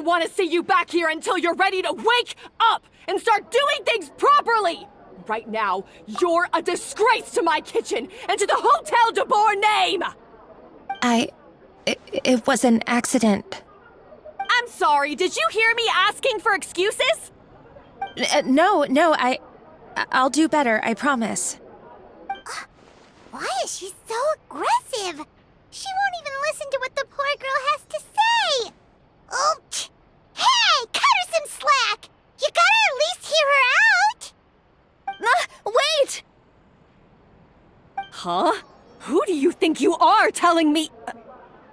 don't want to see you back here until you're ready to wake up and start doing things properly! Right now, you're a disgrace to my kitchen and to the Hotel de Boer name! It was an accident. I'm sorry, did you hear me asking for excuses? No, I'll do better, I promise. Why is she so aggressive? She won't even listen to what the poor girl has to say. Oh, hey, cut her some slack. You gotta at least hear her out. Wait! Huh? Who do you think you are telling me?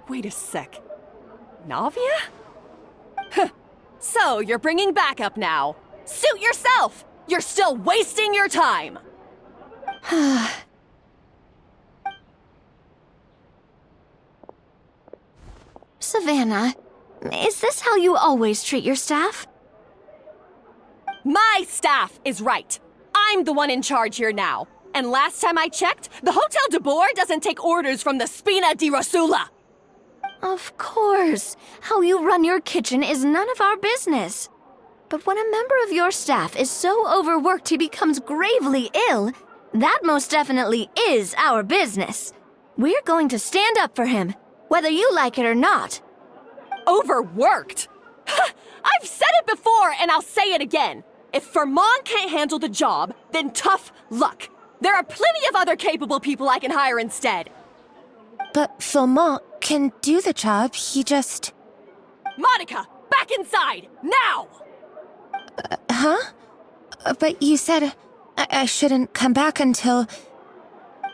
Wait a sec. Navia? So, you're bringing backup now. Suit yourself! You're still wasting your time! Savannah, is this how you always treat your staff? My staff is right. I'm the one in charge here now. And last time I checked, the Hotel de Boer doesn't take orders from the Spina di Rosula. Of course. How you run your kitchen is none of our business. But when a member of your staff is so overworked he becomes gravely ill, that most definitely is our business. We're going to stand up for him, whether you like it or not. Overworked? I've said it before and I'll say it again. If Fermon can't handle the job, then tough luck. There are plenty of other capable people I can hire instead. But Philmont can do the job, he just... Monica, back inside, now! Huh? But you said I shouldn't come back until...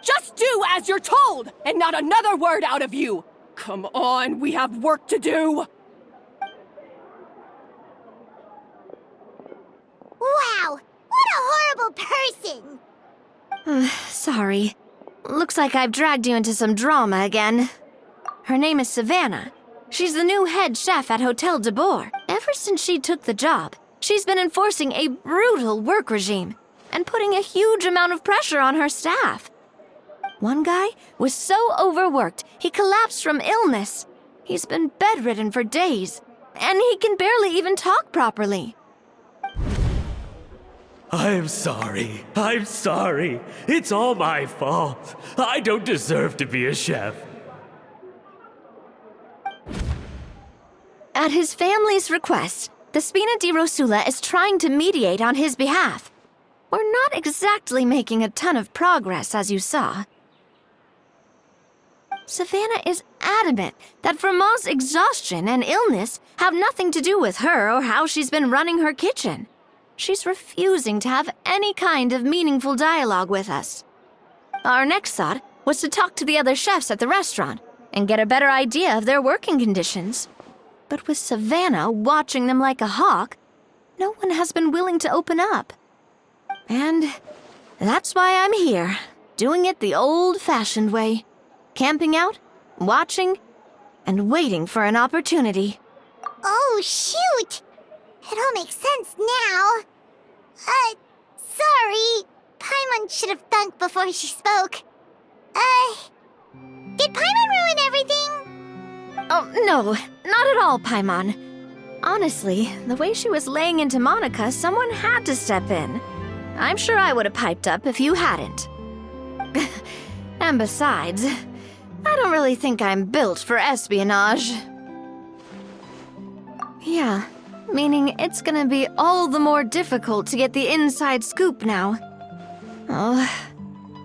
Just do as you're told, and not another word out of you! Come on, we have work to do! Wow, what a horrible person! Sorry. Looks like I've dragged you into some drama again. Her name is Savannah. She's the new head chef at Hotel de Boer. Ever since she took the job, she's been enforcing a brutal work regime and putting a huge amount of pressure on her staff. One guy was so overworked, he collapsed from illness. He's been bedridden for days, and he can barely even talk properly. I'm sorry. It's all my fault. I don't deserve to be a chef. At his family's request, the Spina di Rosula is trying to mediate on his behalf. We're not exactly making a ton of progress, as you saw. Savannah is adamant that Fermont's exhaustion and illness have nothing to do with her or how she's been running her kitchen. She's refusing to have any kind of meaningful dialogue with us. Our next thought was to talk to the other chefs at the restaurant and get a better idea of their working conditions. But with Savannah watching them like a hawk, no one has been willing to open up. And that's why I'm here, doing it the old-fashioned way. Camping out, watching, and waiting for an opportunity. Oh, shoot! It all makes sense now. Sorry. Paimon should have thunk before she spoke. Did Paimon ruin everything? Oh, no, not at all, Paimon. Honestly, the way she was laying into Monica, someone had to step in. I'm sure I would have piped up if you hadn't. And besides, I don't really think I'm built for espionage. Yeah, meaning it's gonna be all the more difficult to get the inside scoop now. Oh,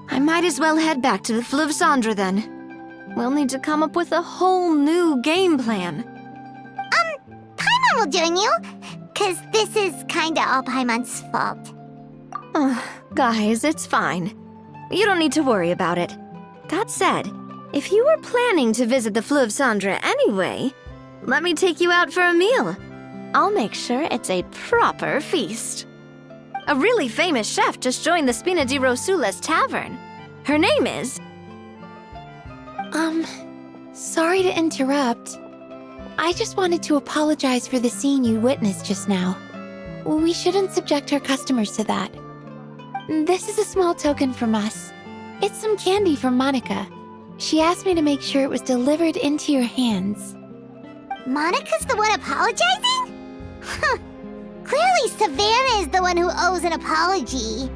I might as well head back to the Fleuve Cendre then. We'll need to come up with a whole new game plan. Paimon will join you, 'cause this is kinda all Paimon's fault. Guys, it's fine. You don't need to worry about it. That said, if you were planning to visit the Fleuve Cendre anyway, let me take you out for a meal. I'll make sure it's a proper feast. A really famous chef just joined the Spina di Rosula's tavern. Her name is... Sorry to interrupt. I just wanted to apologize for the scene you witnessed just now. We shouldn't subject our customers to that. This is a small token from us. It's some candy from Monica. She asked me to make sure it was delivered into your hands. Monica's the one apologizing? Huh. Clearly Savannah is the one who owes an apology.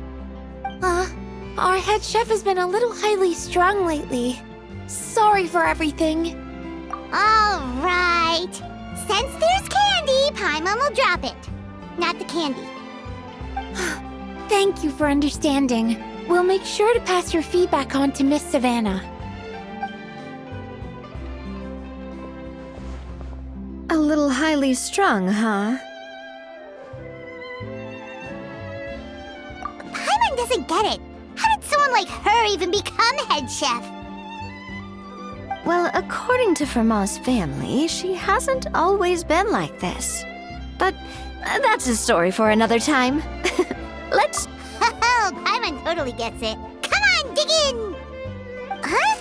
Our head chef has been a little highly strung lately. Sorry for everything. All right. Since there's candy, Paimon will drop it. Not the candy. Thank you for understanding. We'll make sure to pass your feedback on to Miss Savannah. A little highly strung, huh? Paimon doesn't get it. How did someone like her even become head chef? Well, according to Fermat's family, she hasn't always been like this. But that's a story for another time. Let's... Oh, Paimon totally gets it. Come on, dig in! Huh?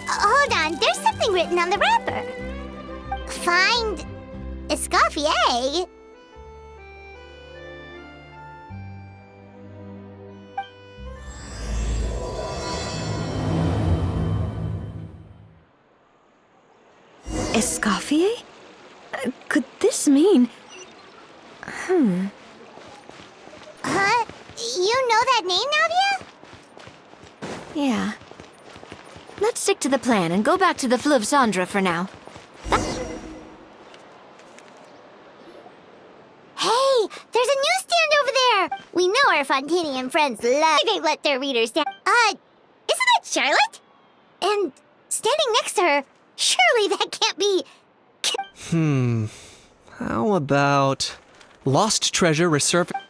Hold on, there's something written on the wrapper. Find... Escoffier? Escoffier? Could this mean... Huh? You know that name, Navia? Yeah. Let's stick to the plan and go back to the Fleuve Cendre for now. Hey, there's a newsstand over there! We know our Fontanian friends love they let their readers down. Isn't that Charlotte? And standing next to her, surely that can't be... How about... Lost treasure resurfaced...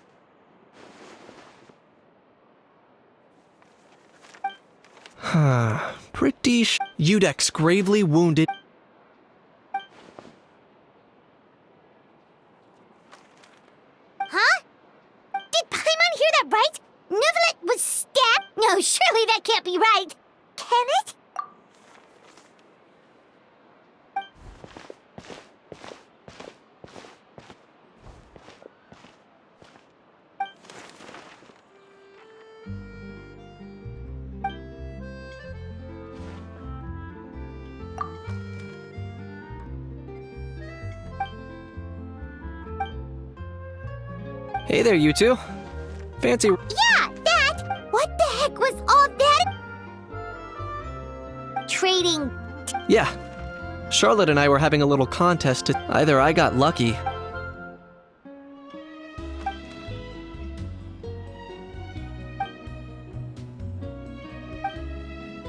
Pretty Udex gravely wounded... Huh? Did Paimon hear that right? Neuvillette was stabbed? No, surely that can't be right. Can it? Hey there, you two. Fancy... Yeah, that! What the heck was all that? Trading... Yeah. Charlotte and I were having a little contest to... Either I got lucky...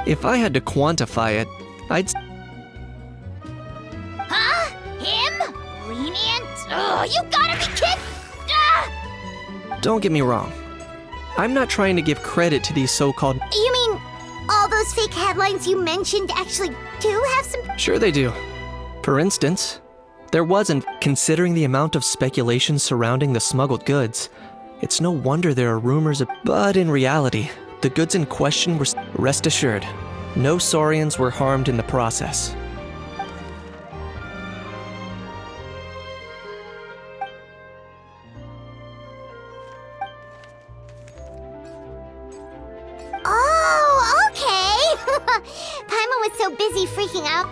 If I had to quantify it, I'd... Huh? Him? Lenient? Oh, you gotta be kidding! Don't get me wrong. I'm not trying to give credit to these so-called... You mean all those fake headlines you mentioned actually do have some... Sure they do. For instance, there wasn't... Considering the amount of speculation surrounding the smuggled goods, it's no wonder there are rumors of... But in reality, the goods in question were... Rest assured, no Saurians were harmed in the process. Oh, okay! Paimon was so busy freaking out.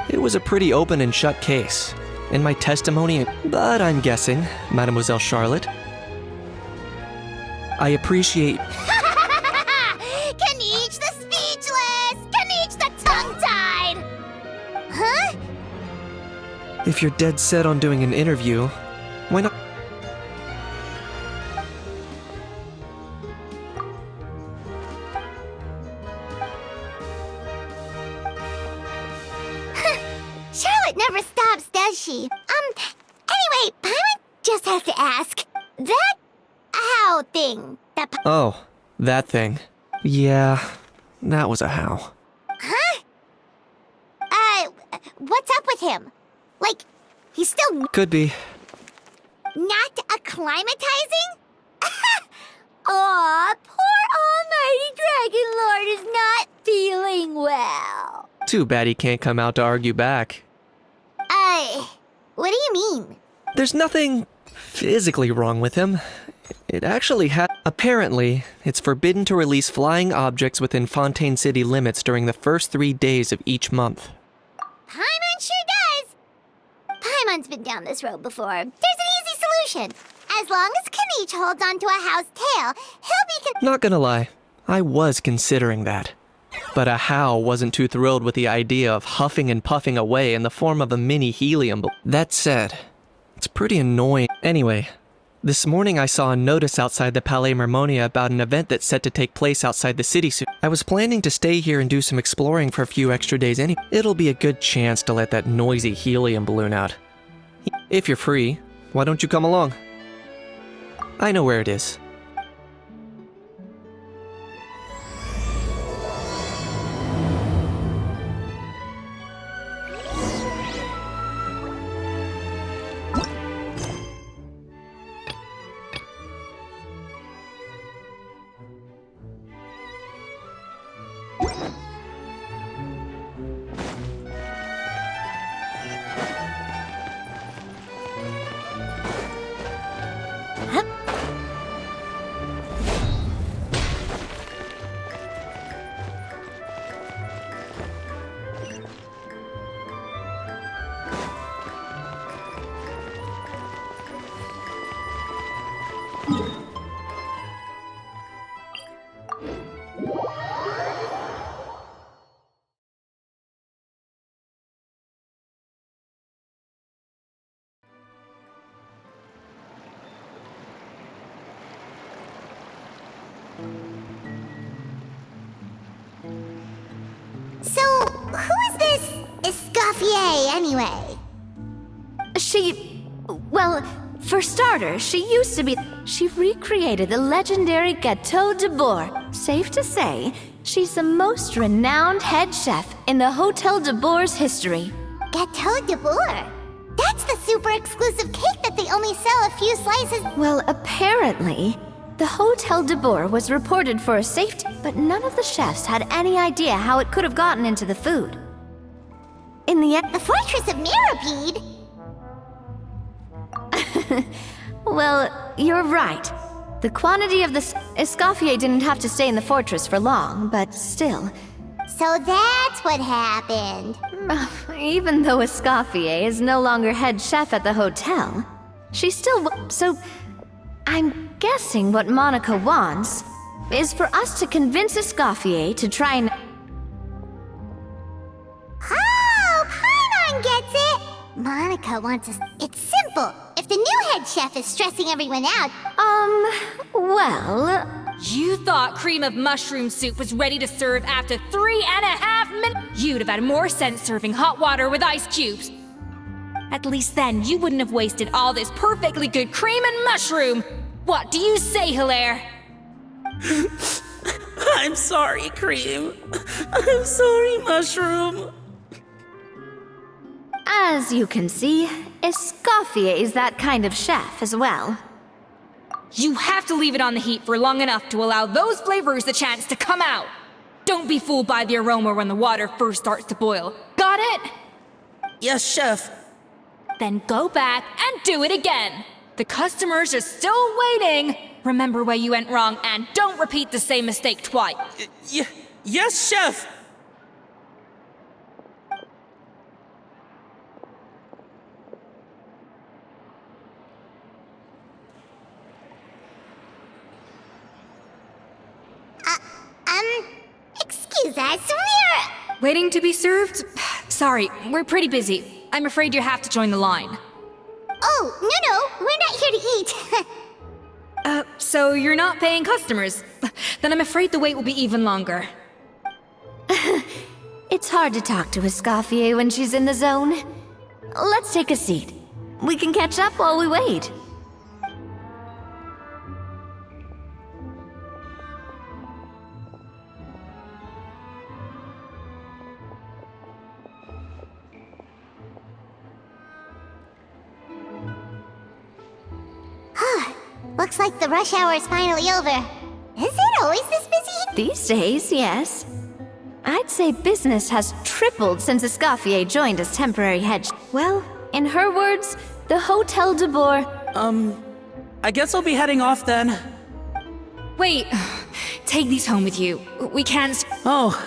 It was a pretty open and shut case. In my testimony, but I'm guessing, Mademoiselle Charlotte, I appreciate... Can each the speechless! Can each the tongue-tied! Huh? If you're dead set on doing an interview, why not... Charlotte never stops, does she? Anyway, Paimon just has to ask. That how thing, Oh, that thing. Yeah, that was a how. Huh? What's up with him? Like, he's still Could be. not acclimatizing? Aw, poor almighty Dragon Lord is not feeling well. Too bad he can't come out to argue back. What do you mean? There's nothing physically wrong with him. It actually Apparently, it's forbidden to release flying objects within Fontaine City limits during the first 3 days of each month. Paimon sure does. Paimon's been down this road before. There's an easy solution. As long as Kaniche holds onto a house tail, he'll be Not gonna lie, I was considering that. But Ahau wasn't too thrilled with the idea of huffing and puffing away in the form of a mini helium balloon. That said, it's pretty annoying. Anyway, this morning I saw a notice outside the Palais Mermonia about an event that's set to take place outside the city soon. I was planning to stay here and do some exploring for a few extra days anyway. It'll be a good chance to let that noisy helium balloon out. If you're free, why don't you come along? I know where it is. So, who is this Eskofye anyway? Well, for starters, she used to be. She recreated the legendary Gâteau de Bourg. Safe to say, she's the most renowned head chef in the Hotel de Bourg's history. Gâteau de Bourg? That's the super exclusive cake that they only sell a few slices. Well, apparently, the Hotel de Bourg was reported for a safety, but none of the chefs had any idea how it could have gotten into the food. In the end, The Fortress of Mirapede? well, you're right. The quantity of the Escoffier didn't have to stay in the fortress for long, but still. So that's what happened. Even though Escoffier is no longer head chef at the hotel, she's still. So, I'm guessing what Monica wants is for us to convince Escoffier to try and. Oh, Paimon gets it! Monica wants us. It's simple. If the new head chef is stressing everyone out, Well. You thought cream of mushroom soup was ready to serve after 3.5 minutes? You'd have had more sense serving hot water with ice cubes. At least then, you wouldn't have wasted all this perfectly good cream and mushroom. What do you say, Hilaire? I'm sorry, Cream. I'm sorry, Mushroom. As you can see, Escoffier is that kind of chef as well. You have to leave it on the heat for long enough to allow those flavors the chance to come out. Don't be fooled by the aroma when the water first starts to boil. Got it? Yes, Chef. Then go back and do it again. The customers are still waiting. Remember where you went wrong and don't repeat the same mistake twice. Yes, Chef. excuse us, we're... Waiting to be served? Sorry, we're pretty busy. I'm afraid you have to join the line. Oh, no, we're not here to eat. So you're not paying customers? Then I'm afraid the wait will be even longer. It's hard to talk to Escoffier when she's in the zone. Let's take a seat. We can catch up while we wait. Looks like the rush hour is finally over. Is it always this busy? These days, yes. I'd say business has tripled since Escoffier joined as temporary head. Well, in her words, the Hotel de Bourg. I guess I'll be heading off then. Wait, take these home with you. We can't. Oh,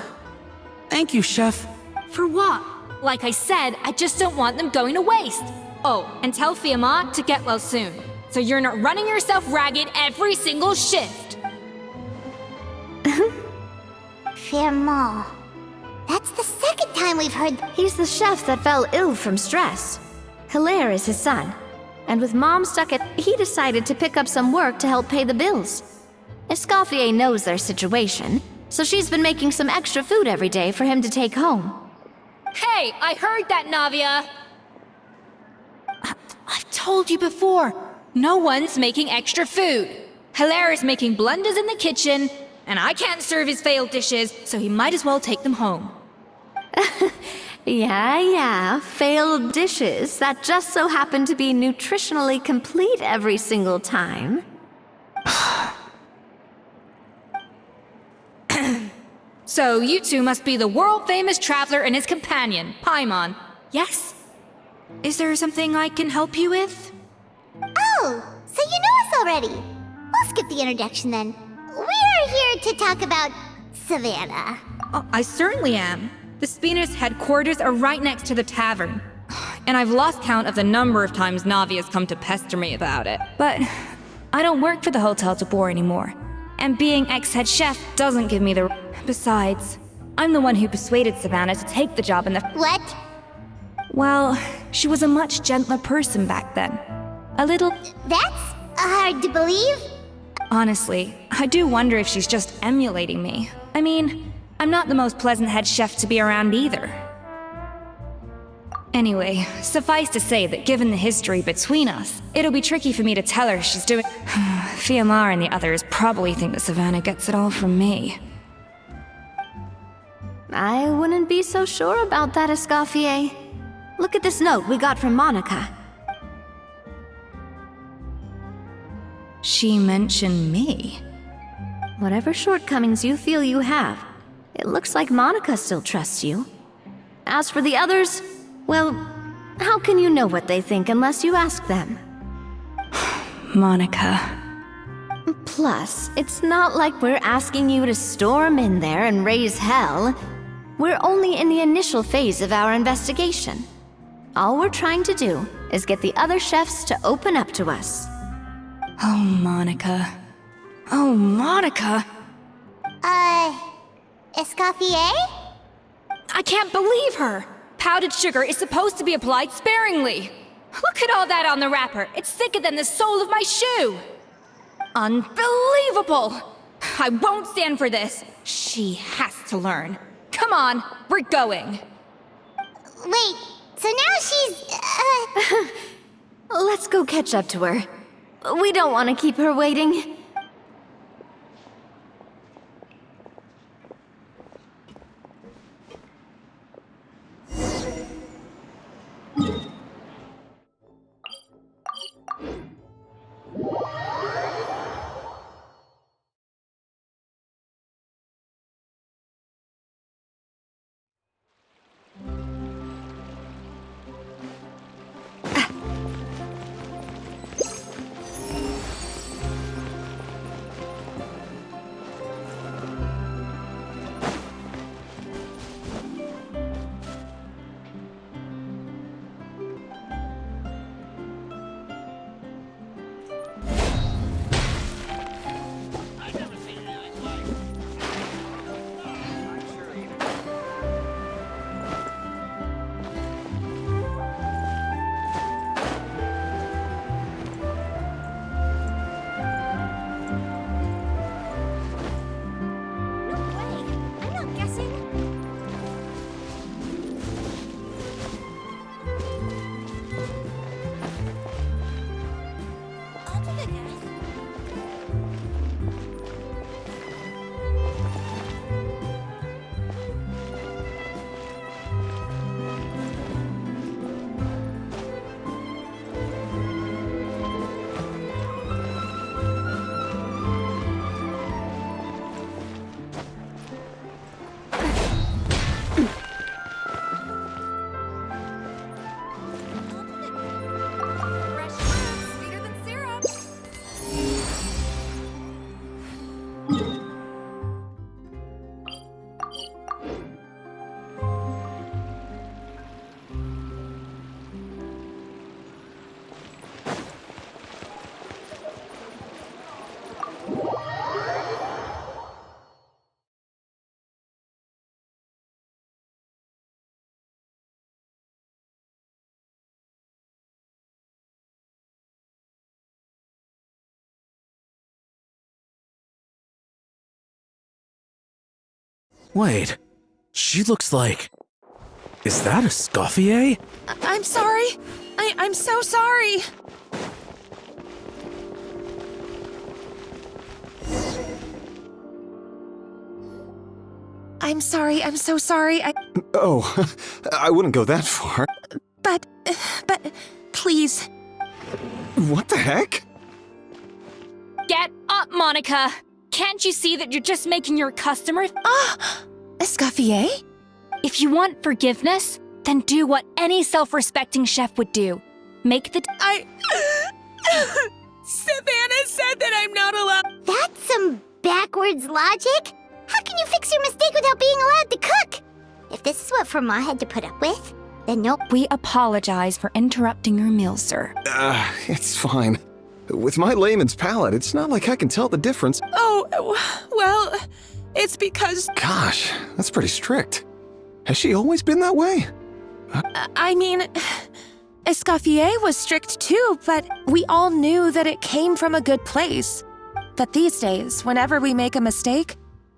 thank you, Chef. For what? Like I said, I just don't want them going to waste. Oh, and tell Fiamma to get well soon, so you're not running yourself ragged every single shift. Fiamma. That's the second time we've heard. He's the chef that fell ill from stress. Hilaire is his son. And with Mom stuck at, he decided to pick up some work to help pay the bills. Escoffier knows their situation, so she's been making some extra food every day for him to take home. Hey, I heard that, Navia! I've told you before, no one's making extra food. Hilaire is making blunders in the kitchen, and I can't serve his failed dishes, so he might as well take them home. Yeah, failed dishes that just so happen to be nutritionally complete every single time. So you two must be the world-famous traveler and his companion, Paimon. Yes? Is there something I can help you with? Oh, so you know us already. I'll skip the introduction then. We're here to talk about Savannah. Oh, I certainly am. The Spina's headquarters are right next to the tavern. And I've lost count of the number of times Navi has come to pester me about it. But I don't work for the Hotel de Boer anymore. And being ex-head chef doesn't give me the... Besides, I'm the one who persuaded Savannah to take the job in the... What? Well, she was a much gentler person back then. A little... That's hard to believe. Honestly, I do wonder if she's just emulating me. I mean, I'm not the most pleasant head chef to be around either. Anyway, suffice to say that given the history between us, it'll be tricky for me to tell her she's doing... Fiamma and the others probably think that Savannah gets it all from me. I wouldn't be so sure about that, Escoffier. Look at this note we got from Monica. She mentioned me. Whatever shortcomings you feel you have, it looks like Monica still trusts you. As for the others, well, how can you know what they think unless you ask them? Monica. Plus, it's not like we're asking you to storm in there and raise hell. We're only in the initial phase of our investigation. All we're trying to do is get the other chefs to open up to us. Oh, Monica. Oh, Monica! Escoffier? I can't believe her! Powdered sugar is supposed to be applied sparingly. Look at all that on the wrapper. It's thicker than the sole of my shoe. Unbelievable! I won't stand for this. She has to learn. Come on, we're going. Wait, so now she's, Let's go catch up to her. We don't want to keep her waiting. Wait, she looks like... Is that Escoffier? I'm sorry. I'm so sorry. I'm sorry. I'm so sorry. Oh, I wouldn't go that far. But, please. What the heck? Get up, Monica! Can't you see that you're just making your customers? Escoffier? If you want forgiveness, then do what any self-respecting chef would do. Make the... Savannah said that I'm not allowed. That's some backwards logic. How can you fix your mistake without being allowed to cook? If this is what Vermont had to put up with, then no. We apologize for interrupting your meal, sir. It's fine. With my layman's palate, it's not like I can tell the difference. Oh, well, it's because... Gosh, that's pretty strict. Has she always been that way? I mean, Escoffier was strict too, but we all knew that it came from a good place. But these days, whenever we make a mistake,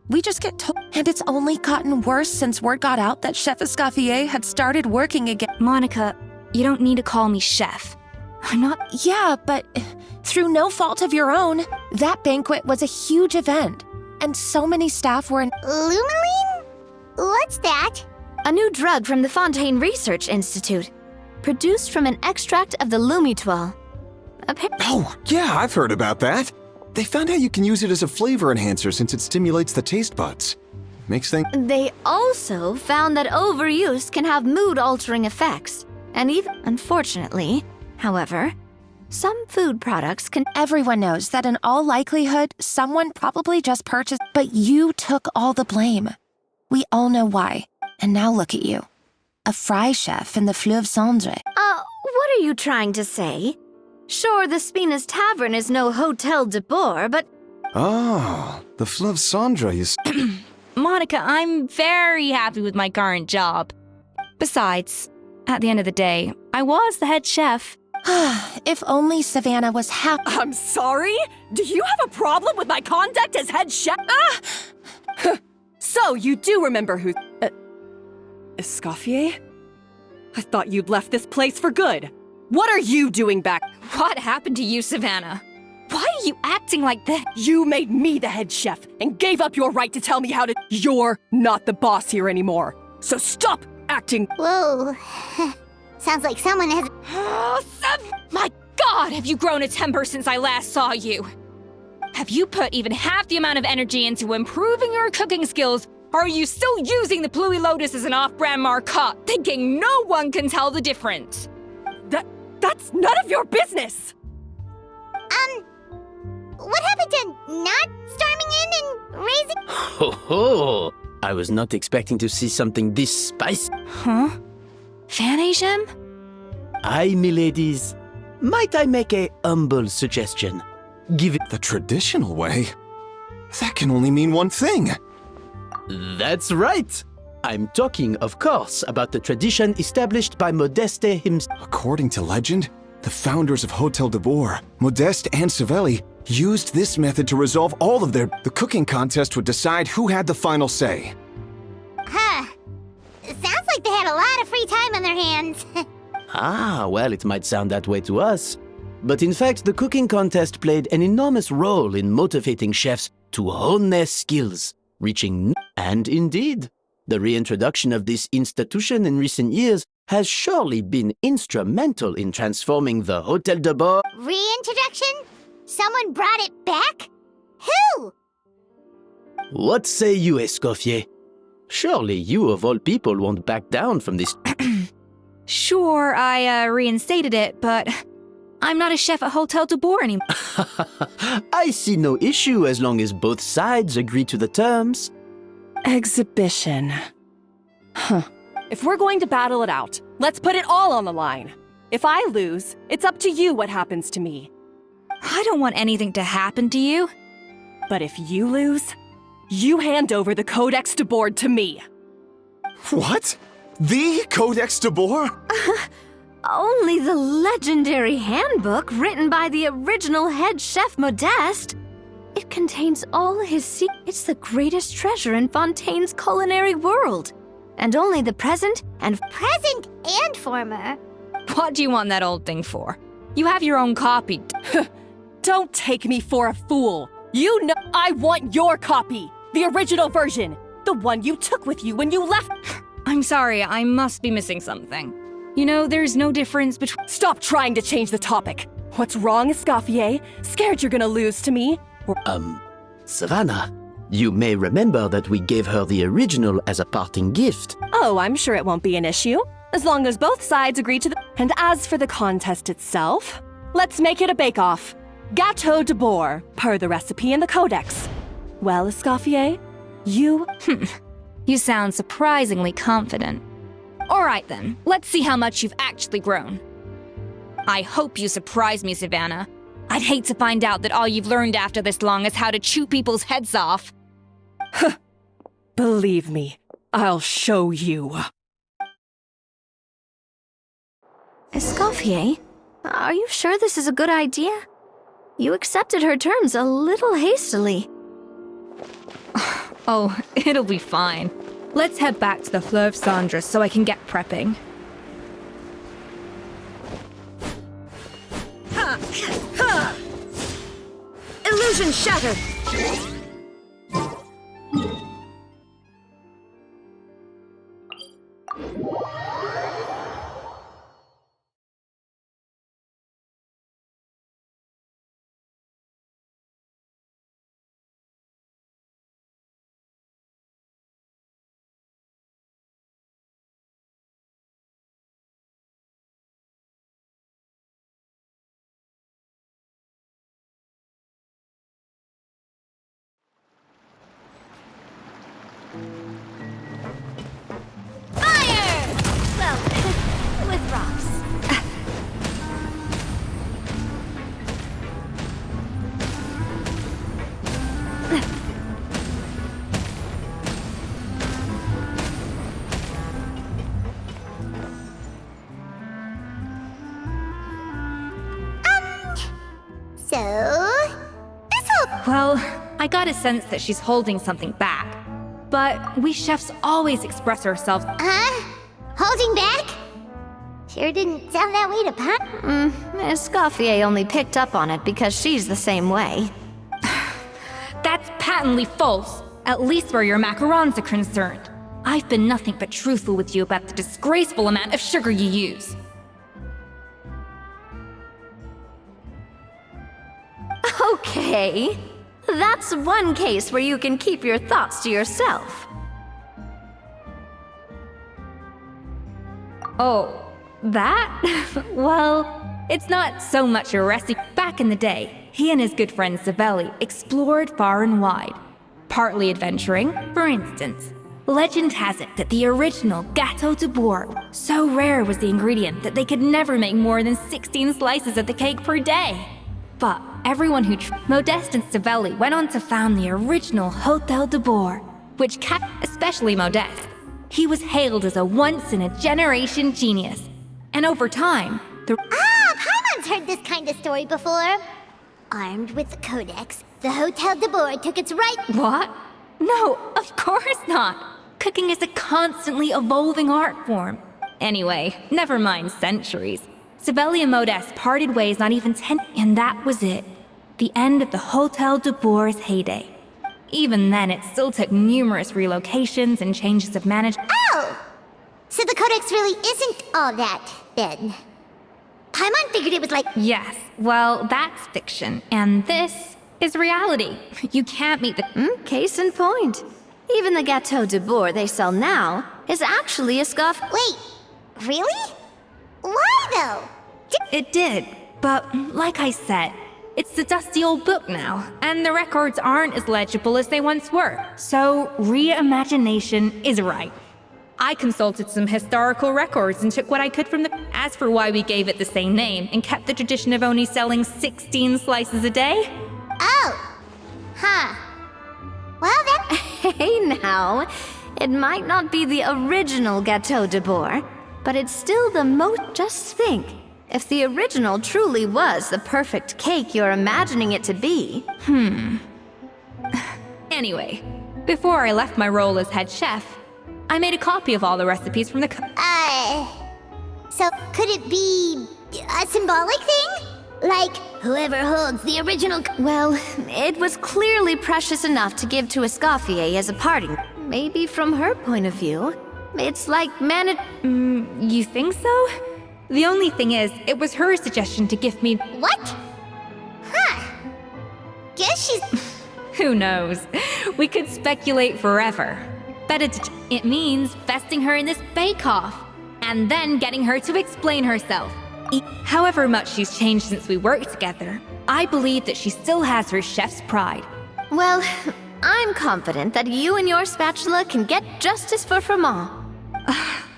we just get told. And it's only gotten worse since word got out that Chef Escoffier had started working again. Monica, you don't need to call me chef. I'm not... Yeah, but through no fault of your own, that banquet was a huge event. And so many staff were in... Lumaline? What's that? A new drug from the Fontaine Research Institute, produced from an extract of the Lumitoile. Oh, yeah, I've heard about that. They found out you can use it as a flavor enhancer since it stimulates the taste buds. Makes things... They also found that overuse can have mood-altering effects. And even, unfortunately, however, some food products can... Everyone knows that in all likelihood, someone probably just purchased... But you took all the blame. We all know why. And now look at you. A fry chef in the Fleuve Cendre. What are you trying to say? Sure, the Spina's Tavern is no Hotel de Boer, but... Oh, the Fleuve Cendre is... Monica, I'm very happy with my current job. Besides, at the end of the day, I was the head chef. If only Savannah was happy. I'm sorry? Do you have a problem with my conduct as head chef? So, you do remember who... Escoffier? I thought you'd left this place for good. What are you doing back? What happened to you, Savannah? Why are you acting like this? You made me the head chef and gave up your right to tell me how to... You're not the boss here anymore. So stop acting... Whoa. Sounds like someone has... My God, have you grown a temper since I last saw you? Have you put even half the amount of energy into improving your cooking skills, or are you still using the Pluie Lotus as an off-brand marcotte, thinking no one can tell the difference? That's none of your business! What happened to not storming in and raising... Ho ho! I was not expecting to see something this spicy. Huh? Fanasium? Aye, miladies. Might I make a humble suggestion? Give it... The traditional way? That can only mean one thing. That's right! I'm talking, of course, about the tradition established by Modeste himself. According to legend, the founders of Hotel de Boer, Modeste and Savelli, used this method to resolve all of their... The cooking contest would decide who had the final say. Huh. Sounds like they had a lot of free time on their hands. Well, it might sound that way to us. But in fact, the cooking contest played an enormous role in motivating chefs to hone their skills, reaching... And indeed, the reintroduction of this institution in recent years has surely been instrumental in transforming the Hotel de Boer... Reintroduction? Someone brought it back? Who? What say you, Escoffier? Surely you of all people won't back down from this... Sure, I reinstated it, but I'm not a chef at Hotel de Boer anymore. I see no issue as long as both sides agree to the terms. Exhibition. Huh. If we're going to battle it out, let's put it all on the line. If I lose, it's up to you what happens to me. I don't want anything to happen to you. But if you lose, you hand over the Codex de Boer to me. What? The Codex de Boer? Only the legendary handbook written by the original head chef Modeste. It contains all his It's the greatest treasure in Fontaine's culinary world. And only the present and former. What do you want that old thing for? You have your own copy. Don't take me for a fool. You know I want your copy. The original version. The one you took with you when you left. I'm sorry, I must be missing something. You know, there's no difference between— Stop trying to change the topic. What's wrong, Escoffier? Scared you're gonna lose to me? Savannah, you may remember that we gave her the original as a parting gift. Oh, I'm sure it won't be an issue. As long as both sides agree to the— And as for the contest itself, let's make it a bake-off. Gâteau de Bourg, per the recipe in the codex. Well, Escoffier, you— You sound surprisingly confident. All right then, let's see how much you've actually grown. I hope you surprise me, Savannah. I'd hate to find out that all you've learned after this long is how to chew people's heads off. Believe me, I'll show you. Escoffier, are you sure this is a good idea? You accepted her terms a little hastily. Oh, it'll be fine. Let's head back to the Fleuve Cendres so I can get prepping. Illusion shattered! With rocks. Well, I got a sense that she's holding something back. But we chefs always express ourselves— Holding back? Sure didn't sound that way to Pat. Escoffier only picked up on it because she's the same way. That's patently false, at least where your macarons are concerned. I've been nothing but truthful with you about the disgraceful amount of sugar you use. Okay. That's one case where you can keep your thoughts to yourself. Oh, that? Well, it's not so much a recipe. Back in the day, he and his good friend Savelli explored far and wide, partly adventuring. For instance, legend has it that the original Gâteau de Bourg, so rare was the ingredient that they could never make more than 16 slices of the cake per day. But everyone who Modeste and Savelli went on to found the original Hôtel de Bourg, which especially Modeste. He was hailed as a once-in-a-generation genius. And over time, Paimon's heard this kind of story before. Armed with the Codex, the Hôtel de Bourg took its right— What? No, of course not. Cooking is a constantly evolving art form. Anyway, never mind centuries. Savelli and Modeste parted ways not even 10, and that was it. The end of the Hôtel de Bourg's heyday. Even then, it still took numerous relocations and changes of management. Oh! So the Codex really isn't all that, then. Paimon figured it was like— Yes, well, that's fiction, and this is reality. You can't meet the— Case in point. Even the Gâteau de Bourg they sell now is actually a scoff. Wait, really? Why, though? It did, but like I said, it's the dusty old book now, and the records aren't as legible as they once were. So, reimagination is right. I consulted some historical records and took what I could from the— As for why we gave it the same name and kept the tradition of only selling 16 slices a day— Oh. Huh. Well, that— Hey now, it might not be the original Gâteau de Bourg, but it's still the most— Just think, if the original truly was the perfect cake you're imagining it to be— Anyway, before I left my role as head chef, I made a copy of all the recipes from the So could it be a symbolic thing? Like, whoever holds the original Well, it was clearly precious enough to give to Escoffier as a parting. Maybe from her point of view, it's like You think so? The only thing is, it was her suggestion to gift me. What? Huh. Guess she's... Who knows? We could speculate forever. But it means vesting her in this bake-off, and then getting her to explain herself. However much she's changed since we worked together, I believe that she still has her chef's pride. Well, I'm confident that you and your spatula can get justice for Froment.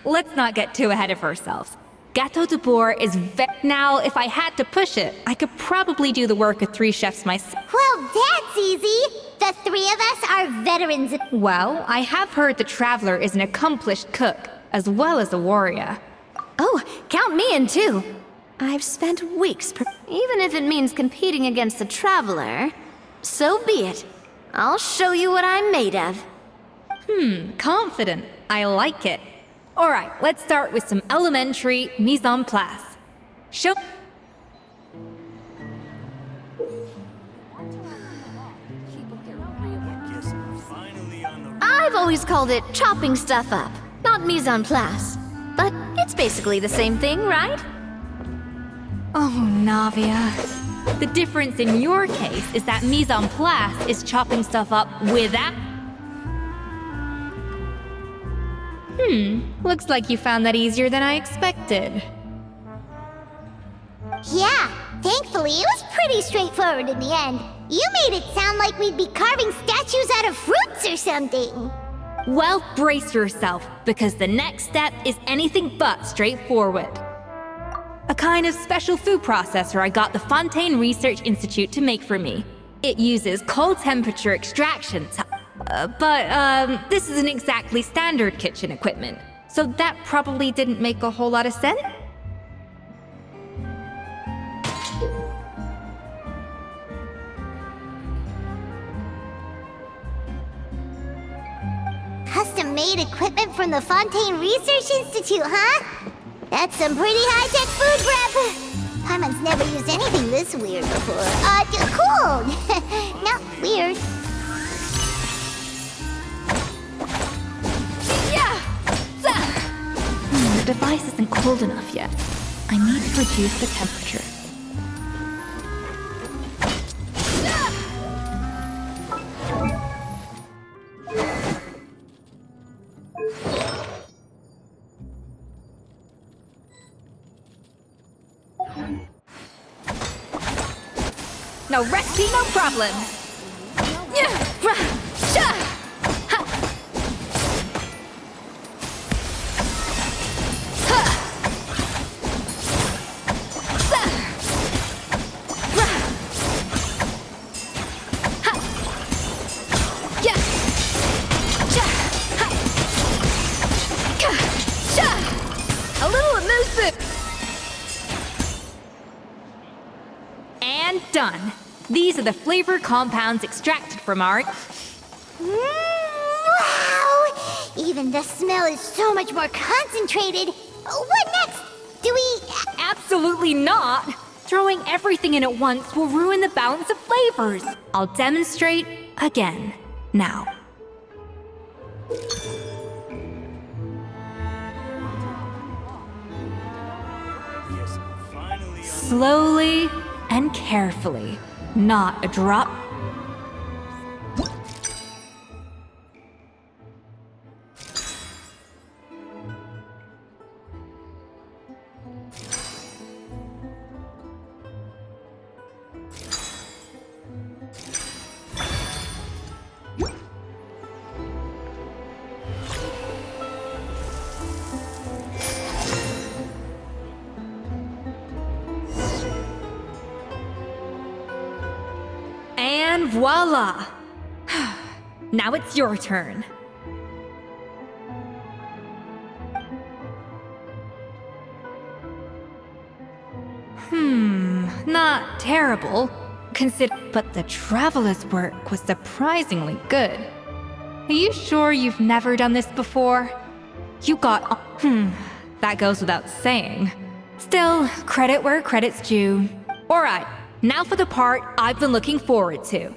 Let's not get too ahead of ourselves. Gâteau de Bourg is now, if I had to push it, I could probably do the work of 3 chefs myself. Well, that's easy. The 3 of us are veterans. Well, I have heard the Traveler is an accomplished cook, as well as a warrior. Oh, count me in too. I've spent weeks, even if it means competing against the Traveler. So be it. I'll show you what I'm made of. Confident. I like it. Alright, let's start with some elementary mise en place. Show. I've always called it chopping stuff up, not mise en place. But it's basically the same thing, right? Oh, Navia. The difference in your case is that mise en place is chopping stuff up without. Looks like you found that easier than I expected. Yeah, thankfully it was pretty straightforward in the end. You made it sound like we'd be carving statues out of fruits or something. Well, brace yourself, because the next step is anything but straightforward. A kind of special food processor I got the Fontaine Research Institute to make for me. It uses cold temperature extraction, but this isn't exactly standard kitchen equipment, so that probably didn't make a whole lot of sense. Custom-made equipment from the Fontaine Research Institute, huh? That's some pretty high-tech food prep. Paimon's never used anything this weird before. Cool. Not weird. The device isn't cold enough yet. I need to reduce the temperature. No recipe, no problem. A little elusive. And done. These are the flavor compounds extracted from our... Wow! Even the smell is so much more concentrated. What next? Do we... Absolutely not! Throwing everything in at once will ruin the balance of flavors. I'll demonstrate again. Now. Slowly and carefully. Not a drop. And voila! Now it's your turn. Not terrible. Consider... but the traveler's work was surprisingly good. Are you sure you've never done this before? You got... that goes without saying. Still, credit where credit's due. Alright, now for the part I've been looking forward to.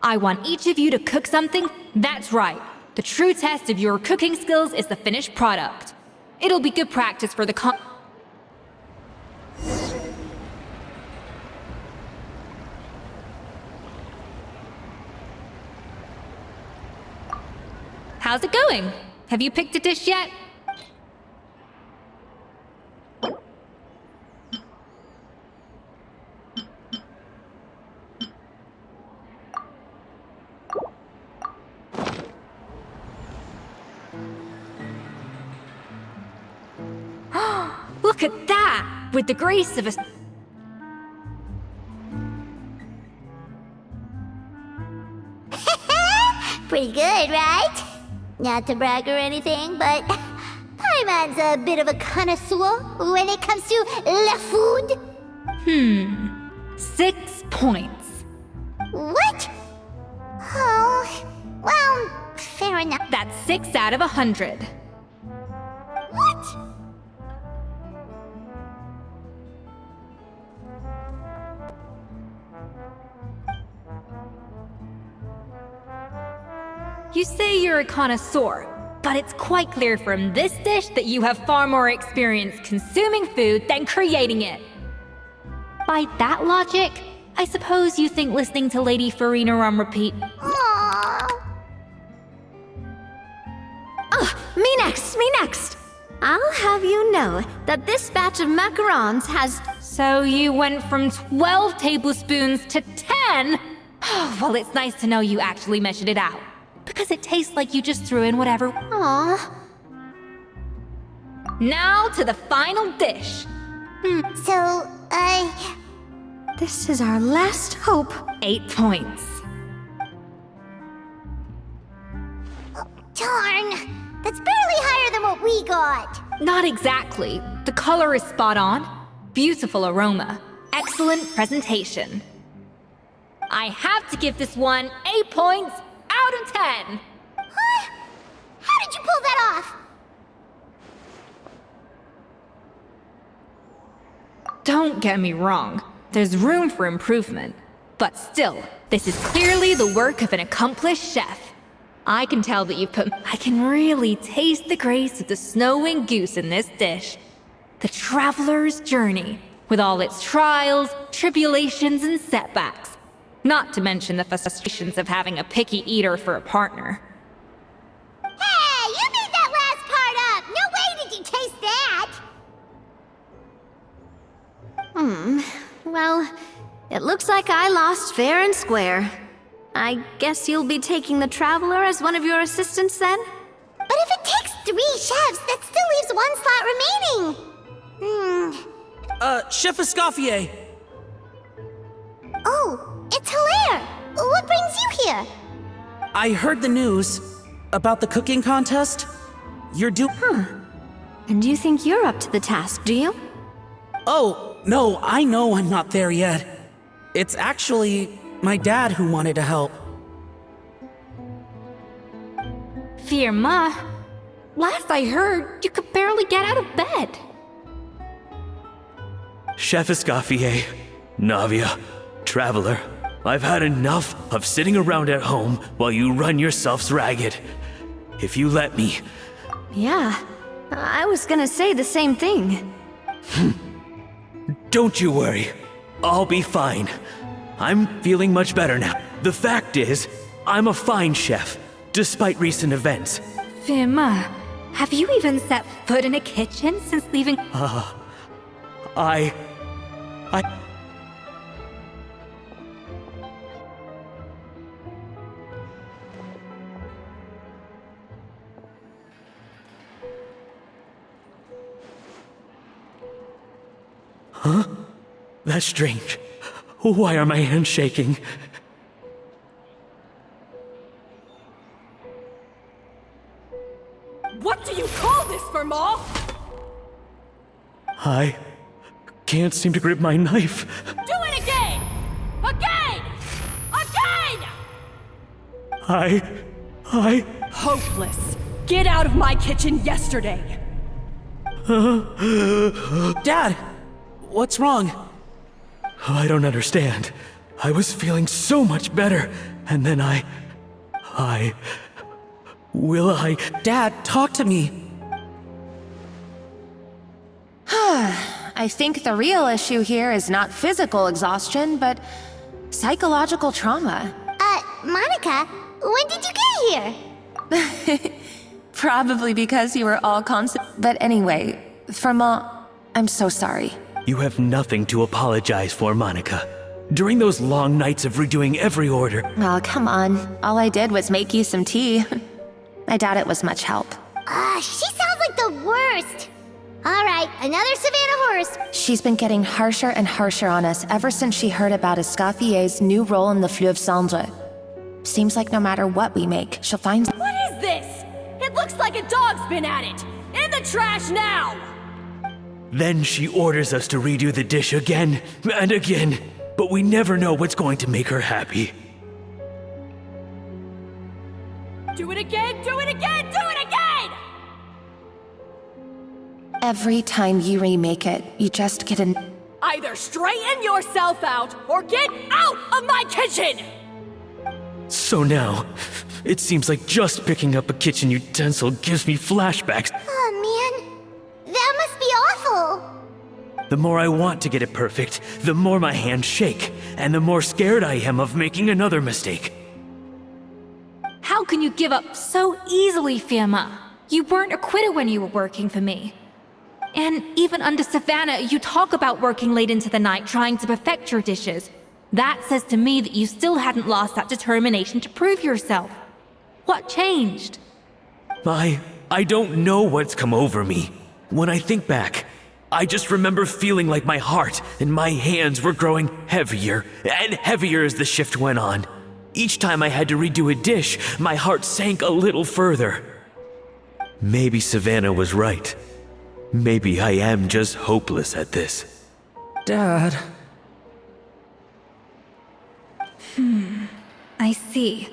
I want each of you to cook something. That's right. The true test of your cooking skills is the finished product. It'll be good practice for the How's it going? Have you picked a dish yet? Look at that! With the grace of a... Pretty good, right? Not to brag or anything, but Paimon's a bit of a connoisseur when it comes to la food. 6 points. What? Oh, well, fair enough. That's 6 out of 100. What? You say you're a connoisseur, but it's quite clear from this dish that you have far more experience consuming food than creating it. By that logic, I suppose you think listening to Lady Farina on repeat. Aww. Me next! I'll have you know that this batch of macarons has... So you went from 12 tablespoons to 10? Well, it's nice to know you actually measured it out. Because it tastes like you just threw in whatever. Aww. Now to the final dish. So, This is our last hope. 8 points. darn. That's barely higher than what we got. Not exactly. The color is spot on. Beautiful aroma. Excellent presentation. I have to give this one 8 points out of 10. Huh? How did you pull that off? Don't get me wrong. There's room for improvement. But still, this is clearly the work of an accomplished chef. I can tell that you put... I can really taste the grace of the snow-winged goose in this dish. The traveler's journey, with all its trials, tribulations, and setbacks. Not to mention the frustrations of having a picky eater for a partner. Hey, you made that last part up! No way did you taste that! Well, it looks like I lost fair and square. I guess you'll be taking the traveler as one of your assistants then? But if it takes 3 chefs, that still leaves 1 slot remaining. Chef Escoffier! Oh, it's Hilaire! What brings you here? I heard the news about the cooking contest. You're And you think you're up to the task, do you? Oh, no, I know I'm not there yet. It's actually my dad who wanted to help. Firma, last I heard, you could barely get out of bed. Chef Escoffier, Navia, Traveler, I've had enough of sitting around at home while you run yourselves ragged. If you let me... Yeah, I was gonna say the same thing. Don't you worry. I'll be fine. I'm feeling much better now. The fact is, I'm a fine chef, despite recent events. Firma, have you even set foot in a kitchen since leaving? I... Huh? That's strange. Why are my hands shaking? What do you call this, Firma? I can't seem to grip my knife. Do it again! Again! I... Hopeless. Get out of my kitchen yesterday. Dad, what's wrong? I don't understand. I was feeling so much better, and then Will I... Dad, talk to me. I think the real issue here is not physical exhaustion, but psychological trauma. Monica, when did you get here? Probably because you were all But anyway, I'm so sorry. You have nothing to apologize for, Monica. During those long nights of redoing every order... Oh, come on. All I did was make you some tea. I doubt it was much help. She sounds like the worst. All right, another Savannah horse. She's been getting harsher and harsher on us ever since she heard about Escoffier's new role in the Fleuve Cendre. Seems like no matter what we make, she'll find... What is this? It looks like a dog's been at it. In the trash now! Then she orders us to redo the dish again and again, but we never know what's going to make her happy. Do it again, do it again, do it again! Every time you remake it, you just get an... Either straighten yourself out or get out of my kitchen! So now, it seems like just picking up a kitchen utensil gives me flashbacks. Oh man, that must be awful. The more I want to get it perfect, the more my hands shake, and the more scared I am of making another mistake. How can you give up so easily, Firma? You weren't acquitted when you were working for me. And even under Savannah, you talk about working late into the night trying to perfect your dishes. That says to me that you still hadn't lost that determination to prove yourself. What changed? I don't know what's come over me. When I think back, I just remember feeling like my heart and my hands were growing heavier and heavier as the shift went on. Each time I had to redo a dish, my heart sank a little further. Maybe Savannah was right. Maybe I am just hopeless at this. Dad. I see.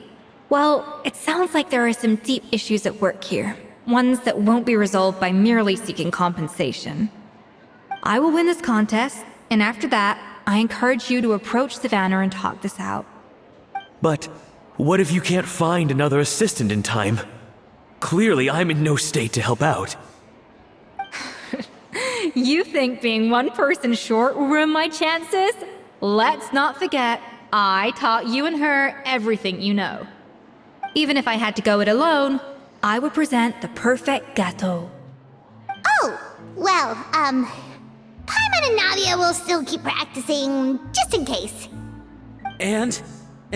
Well, it sounds like there are some deep issues at work here. Ones that won't be resolved by merely seeking compensation. I will win this contest, and after that, I encourage you to approach Savannah and talk this out. But what if you can't find another assistant in time? Clearly, I'm in no state to help out. You think being one person short will ruin my chances? Let's not forget, I taught you and her everything you know. Even if I had to go it alone, I would present the perfect gâteau. Oh, well, Paimon and Nadia will still keep practicing, just in case. And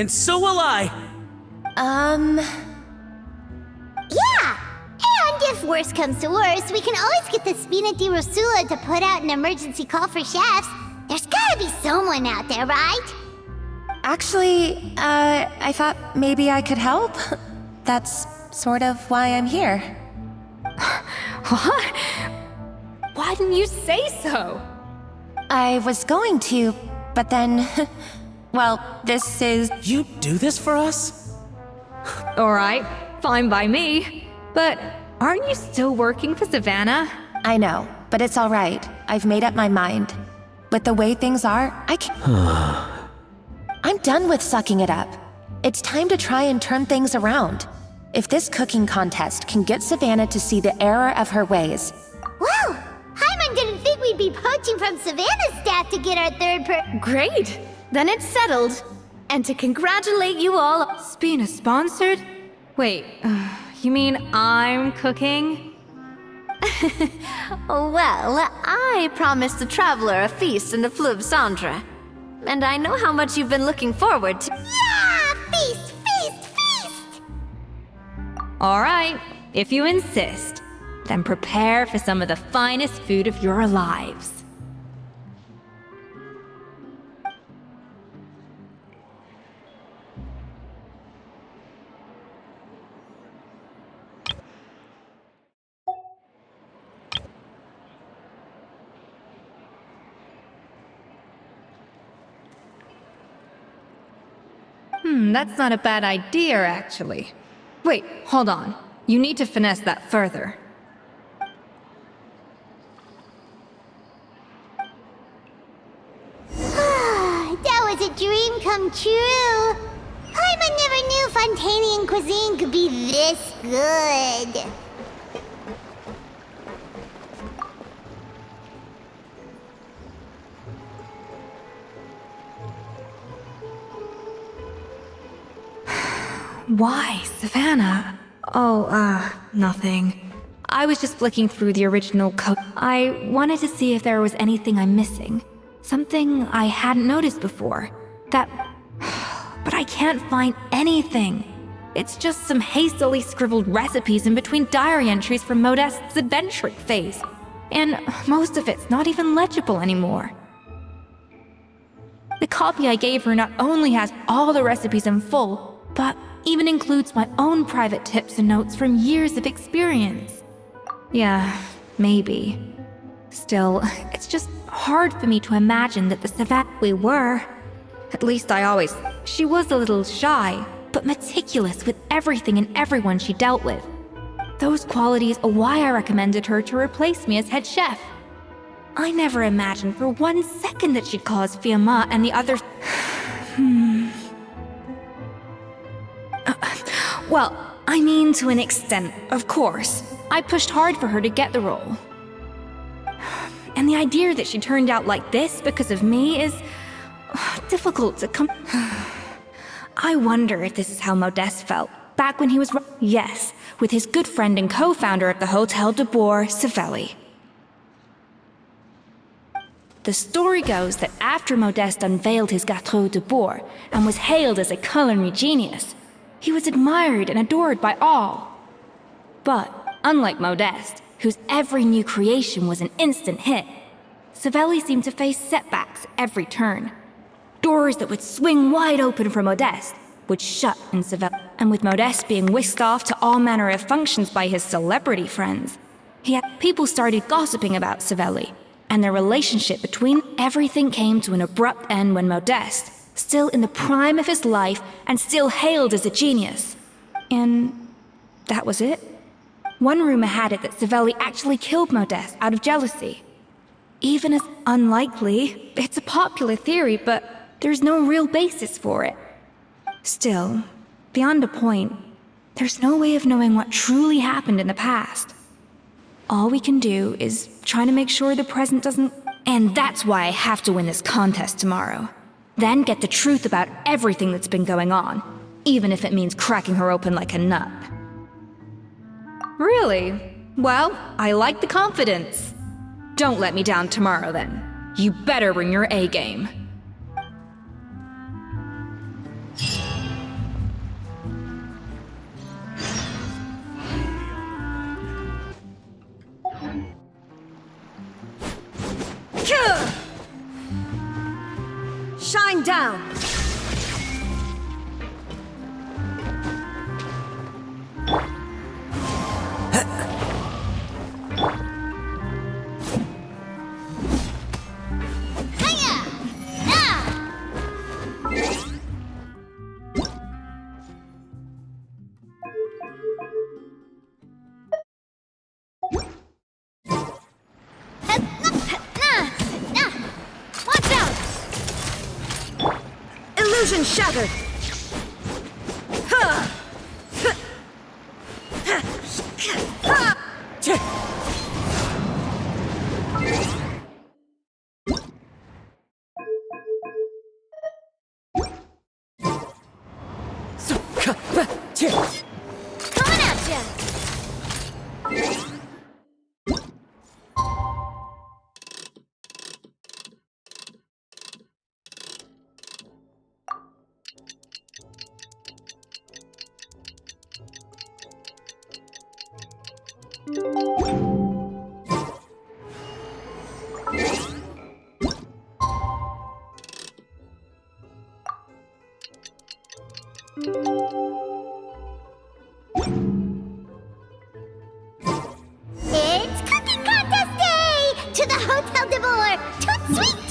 so will I. Yeah! And if worse comes to worse, we can always get the Spina di Rosula to put out an emergency call for chefs. There's gotta be someone out there, right? Actually, I thought maybe I could help. That's sort of why I'm here. What? Why didn't you say so? I was going to, but then... well, this is... You do this for us? Alright, fine by me. But aren't you still working for Savannah? I know, but it's alright. I've made up my mind. With the way things are, I can't... I'm done with sucking it up. It's time to try and turn things around. If this cooking contest can get Savannah to see the error of her ways... Well, Paimon didn't think we'd be poaching from Savannah's staff to get our third Great! Then it's settled. And to congratulate you all... Spina sponsored? Wait, you mean I'm cooking? Well, I promised the traveler a feast in the Fleuve Cendre. And I know how much you've been looking forward to... Yeah! Feast, feast, feast! Alright, if you insist, then prepare for some of the finest food of your lives. That's not a bad idea, actually. Wait, hold on. You need to finesse that further. That was a dream come true. Paimon never knew Fontanian cuisine could be this good. Why, Savannah? Oh, nothing. I was just flicking through the original code. I wanted to see if there was anything I'm missing. Something I hadn't noticed before. But I can't find anything. It's just some hastily scribbled recipes in between diary entries from Modest's adventuring phase. And most of it's not even legible anymore. The copy I gave her not only has all the recipes in full, but even includes my own private tips and notes from years of experience. Yeah, maybe. Still, it's just hard for me to imagine that the Savannah we were. At least I always. She was a little shy, but meticulous with everything and everyone she dealt with. Those qualities are why I recommended her to replace me as head chef. I never imagined for 1 second that she'd cause Fiamma and the others. Well, I mean to an extent, of course. I pushed hard for her to get the role. And the idea that she turned out like this because of me is difficult to come. I wonder if this is how Modeste felt back when he was. Yes, with his good friend and co-founder of the Hotel de Boer, Savelli. The story goes that after Modeste unveiled his Gâteau de Boer and was hailed as a culinary genius, he was admired and adored by all. But unlike Modeste, whose every new creation was an instant hit, Savelli seemed to face setbacks every turn. Doors that would swing wide open for Modeste would shut in Savelli. And with Modeste being whisked off to all manner of functions by his celebrity friends, people started gossiping about Savelli, and their relationship between everything came to an abrupt end when Modeste, still in the prime of his life and still hailed as a genius. And that was it. One rumor had it that Savelli actually killed Modeste out of jealousy. Even as unlikely, it's a popular theory, but there's no real basis for it. Still, beyond a point, there's no way of knowing what truly happened in the past. All we can do is try to make sure the present doesn't. And that's why I have to win this contest tomorrow. Then get the truth about everything that's been going on, even if it means cracking her open like a nut. Really? Well, I like the confidence. Don't let me down tomorrow, then. You better bring your A game. Shine down! Illusion shattered! Coming at ya! It's Cooking Contest Day! To the Hotel de Boer! Toot sweet!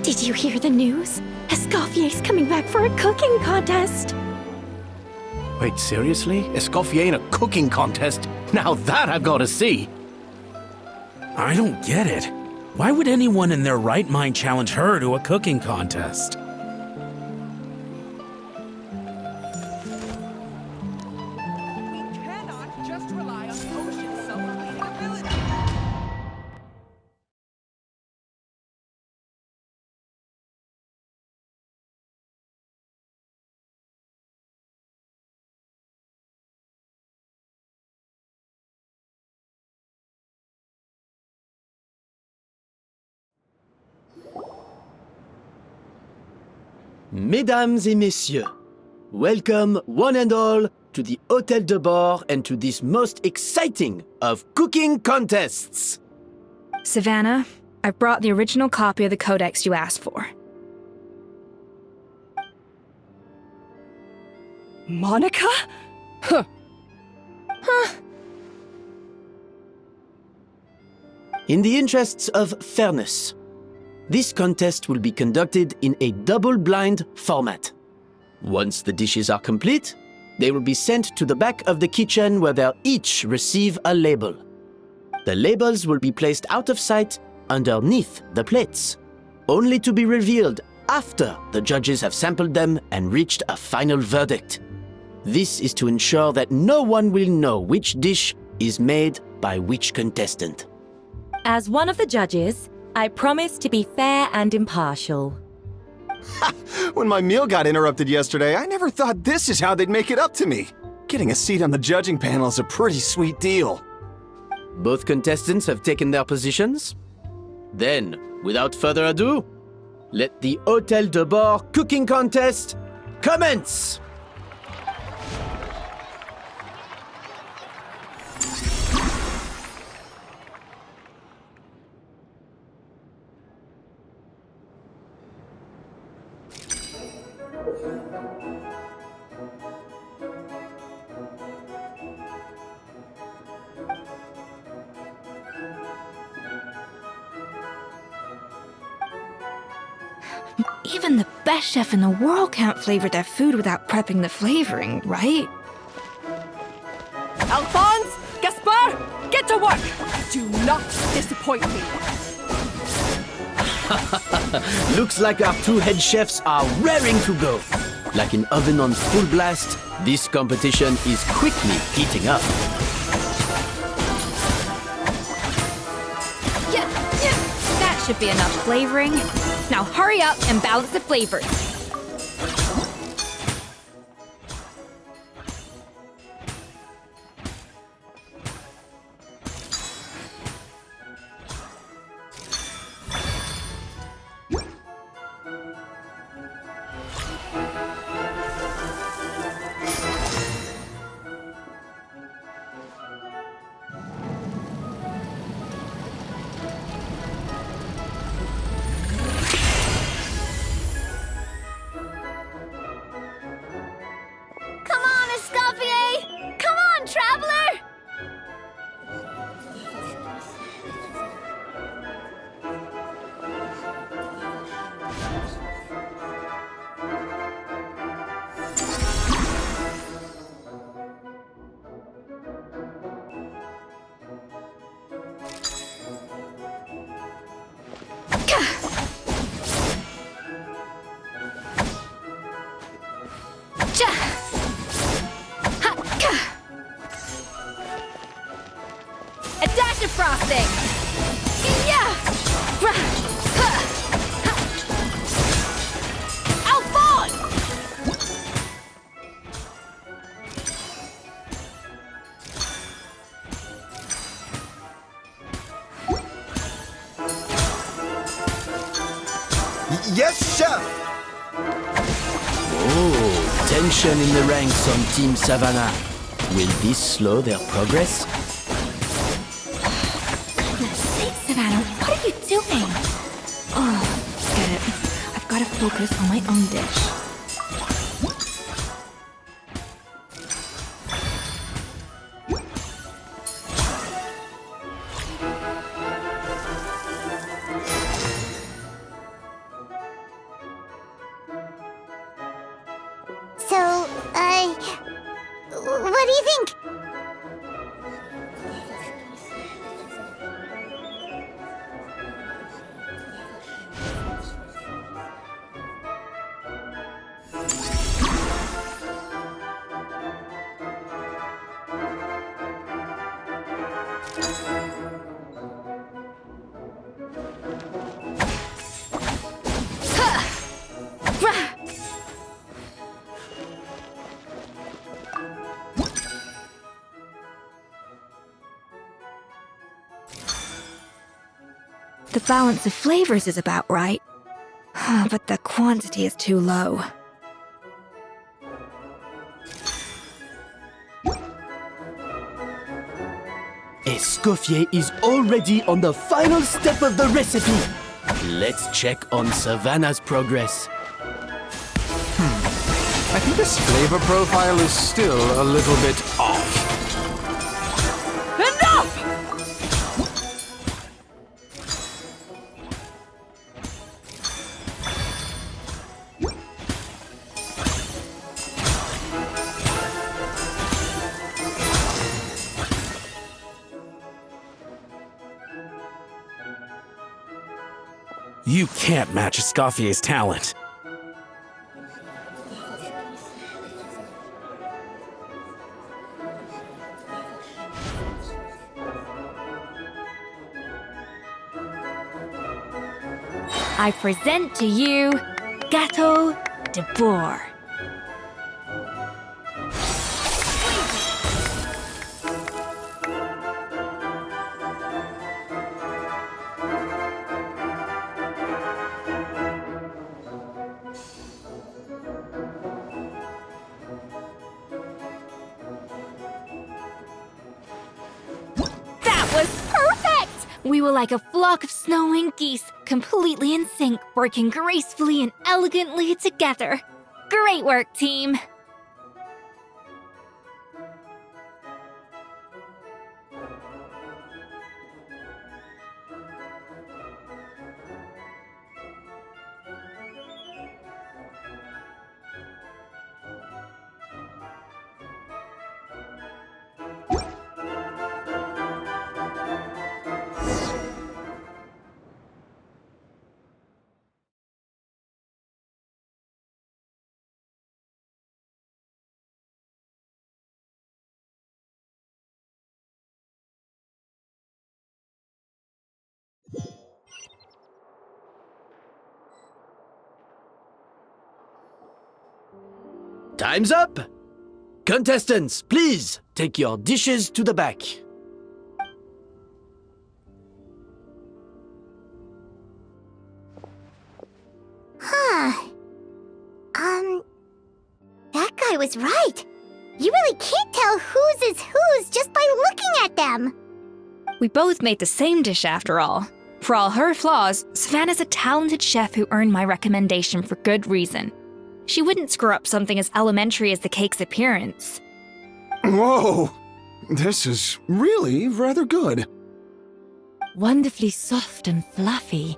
Did you hear the news? Escoffier's coming back for a cooking contest. Wait, seriously? Escoffier in a cooking contest? Now that I've got to see. I don't get it. Why would anyone in their right mind challenge her to a cooking contest? Mesdames et messieurs, welcome one and all to the Hôtel de Bord and to this most exciting of cooking contests. Savannah, I've brought the original copy of the codex you asked for. Monica? Huh. In the interests of fairness, this contest will be conducted in a double-blind format. Once the dishes are complete, they will be sent to the back of the kitchen where they'll each receive a label. The labels will be placed out of sight underneath the plates, only to be revealed after the judges have sampled them and reached a final verdict. This is to ensure that no one will know which dish is made by which contestant. As one of the judges, I promise to be fair and impartial. When my meal got interrupted yesterday, I never thought this is how they'd make it up to me. Getting a seat on the judging panel is a pretty sweet deal. Both contestants have taken their positions. Then, without further ado, let the Hôtel de Bord cooking contest commence! Even the best chef in the world can't flavor their food without prepping the flavoring, right? Alphonse! Gaspar! Get to work! Do not disappoint me. Looks like our two head chefs are raring to go. Like an oven on full blast, this competition is quickly heating up. Yeah, that should be enough flavoring. Now hurry up and balance the flavors. Come on, Escoffier! Come on, traveler! A dash of frosting! Yeah! Alphonse! Yes, chef! Oh, tension in the ranks on Team Savannah. Will this slow their progress? Savannah, what are you doing? Oh, get it. I've got to focus on my own dish. balance of flavors is about right. But the quantity is too low. Escoffier is already on the final step of the recipe. Let's check on Savannah's progress. I think this flavor profile is still a little bit off. Enough! You can't match Escoffier's talent. I present to you Gâteau de Bourg. That was perfect! We were like a flock of snowing geese, completely in sync, working gracefully and elegantly together. Great work, team! Time's up! Contestants, please take your dishes to the back. That guy was right. You really can't tell whose is whose just by looking at them. We both made the same dish after all. For all her flaws, Savannah's a talented chef who earned my recommendation for good reason. She wouldn't screw up something as elementary as the cake's appearance. Whoa! This is really rather good. Wonderfully soft and fluffy.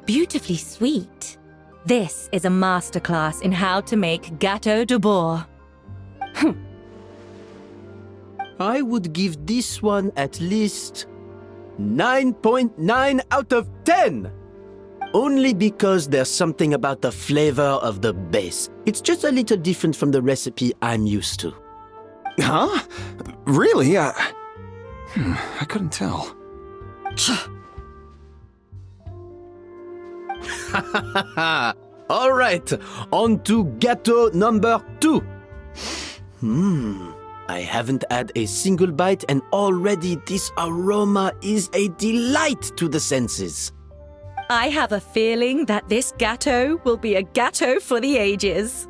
Beautifully sweet. This is a masterclass in how to make Gâteau de Bourg. I would give this one at least 9.9 out of 10! Only because there's something about the flavor of the base. It's just a little different from the recipe I'm used to. Huh? Really? I couldn't tell. All right, on to gâteau number 2. I haven't had a single bite and already this aroma is a delight to the senses. I have a feeling that this gâteau will be a gâteau for the ages.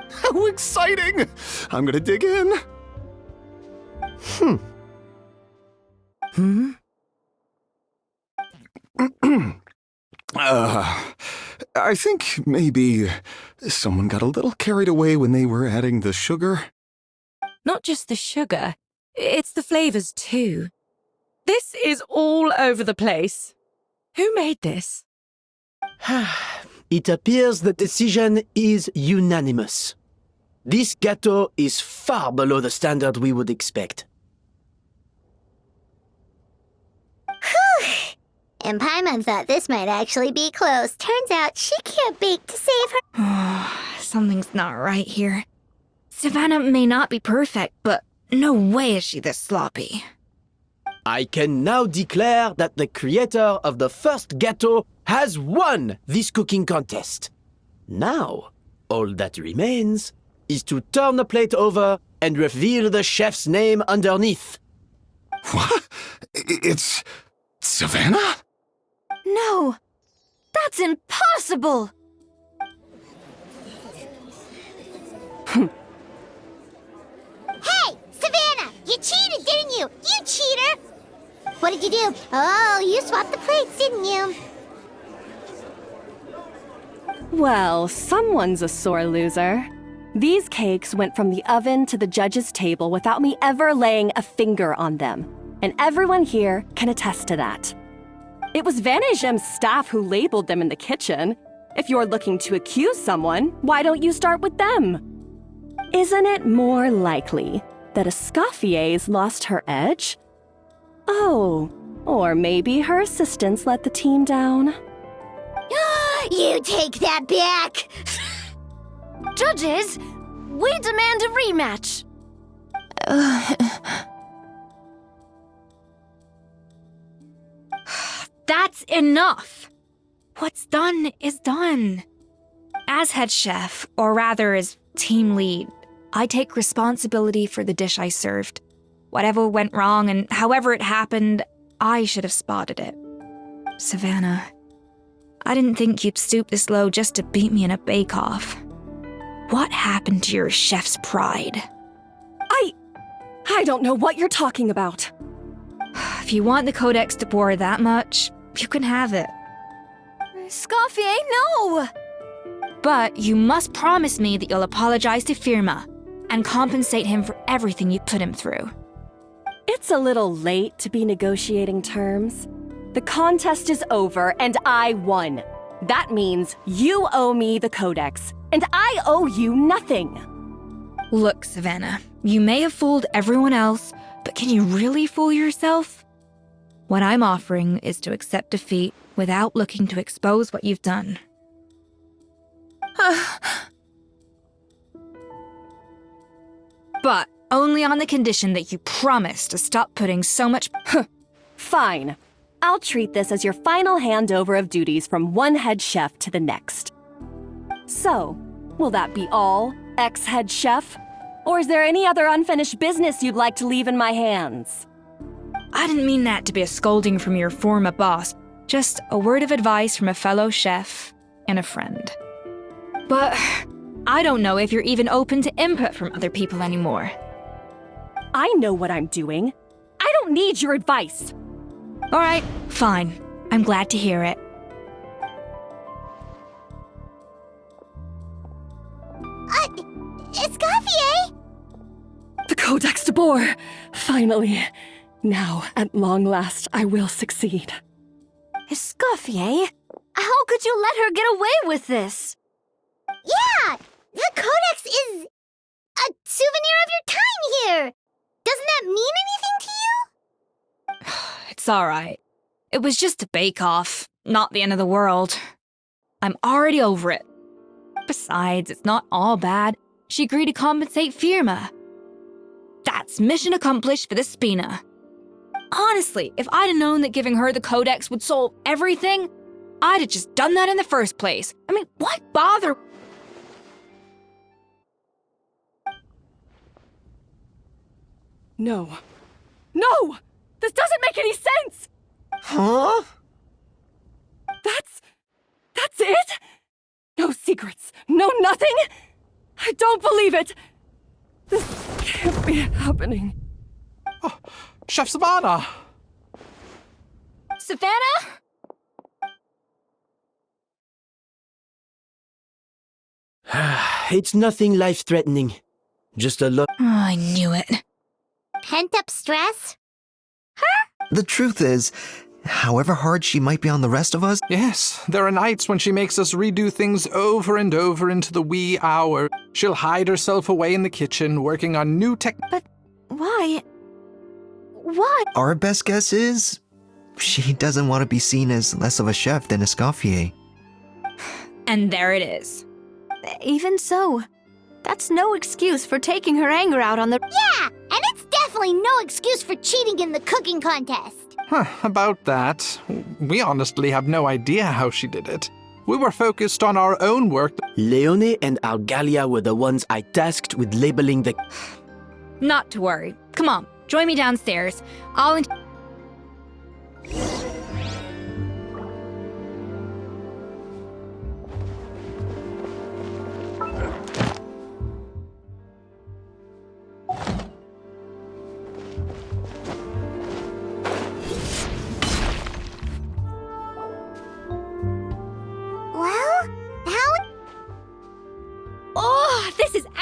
How exciting! I'm gonna dig in. I think maybe someone got a little carried away when they were adding the sugar. Not just the sugar, it's the flavors too. This is all over the place. Who made this? It appears the decision is unanimous. This gâteau is far below the standard we would expect. And Paimon thought this might actually be close. Turns out she can't bake to save her. Something's not right here. Savannah may not be perfect, but no way is she this sloppy. I can now declare that the creator of the first gâteau has won this cooking contest. Now, all that remains is to turn the plate over and reveal the chef's name underneath. What? It's Savannah? No, that's impossible! Hey, Savannah! You cheated, didn't you? You cheater! What did you do? Oh, you swapped the plates, didn't you? Well, someone's a sore loser. These cakes went from the oven to the judge's table without me ever laying a finger on them. And everyone here can attest to that. It was Vanejem's staff who labeled them in the kitchen. If you're looking to accuse someone, why don't you start with them? Isn't it more likely that Escoffier's lost her edge? Oh, or maybe her assistants let the team down. You take that back! Judges, we demand a rematch! That's enough! What's done is done. As head chef, or rather as team lead, I take responsibility for the dish I served. Whatever went wrong and however it happened, I should have spotted it. Savannah, I didn't think you'd stoop this low just to beat me in a bake-off. What happened to your chef's pride? I don't know what you're talking about. If you want the Codex de Boer that much, you can have it. Escoffier, no! But you must promise me that you'll apologize to Firma and compensate him for everything you put him through. It's a little late to be negotiating terms. The contest is over and I won. That means you owe me the Codex, and I owe you nothing. Look, Savannah, you may have fooled everyone else, but can you really fool yourself? What I'm offering is to accept defeat without looking to expose what you've done. But only on the condition that you promise to stop putting so much... Fine. I'll treat this as your final handover of duties from one head chef to the next. So, will that be all, ex-head chef? Or is there any other unfinished business you'd like to leave in my hands? I didn't mean that to be a scolding from your former boss, just a word of advice from a fellow chef and a friend. But I don't know if you're even open to input from other people anymore. I know what I'm doing. I don't need your advice. All right, fine. I'm glad to hear it. Escoffier? The Codex de Boer! Finally. Now, at long last, I will succeed. Escoffier? How could you let her get away with this? Yeah! The Codex is a souvenir of your time here! Doesn't that mean anything to you? It's all right. It was just a bake-off, not the end of the world. I'm already over it. Besides, it's not all bad. She agreed to compensate Firma. That's mission accomplished for the Spina. Honestly, if I'd have known that giving her the Codex would solve everything, I'd have just done that in the first place. I mean, why bother? No. No! This doesn't make any sense! Huh? That's it? No secrets, no nothing? I don't believe it! This can't be happening. Oh, Chef Savannah! Savannah? It's nothing life-threatening. Just a look. Oh, I knew it. Pent-up stress? The truth is, however hard she might be on the rest of us... Yes, there are nights when she makes us redo things over and over into the wee hour. She'll hide herself away in the kitchen, working on new tech... But why? Why? Our best guess is... she doesn't want to be seen as less of a chef than Escoffier. And there it is. Even so, that's no excuse for taking her anger out on the... Yeah, and it's definitely no excuse for cheating in the cooking contest. About that, we honestly have no idea how she did it. We were focused on our own work. Leone and Algalia were the ones I tasked with labeling the... Not to worry. Come on, join me downstairs.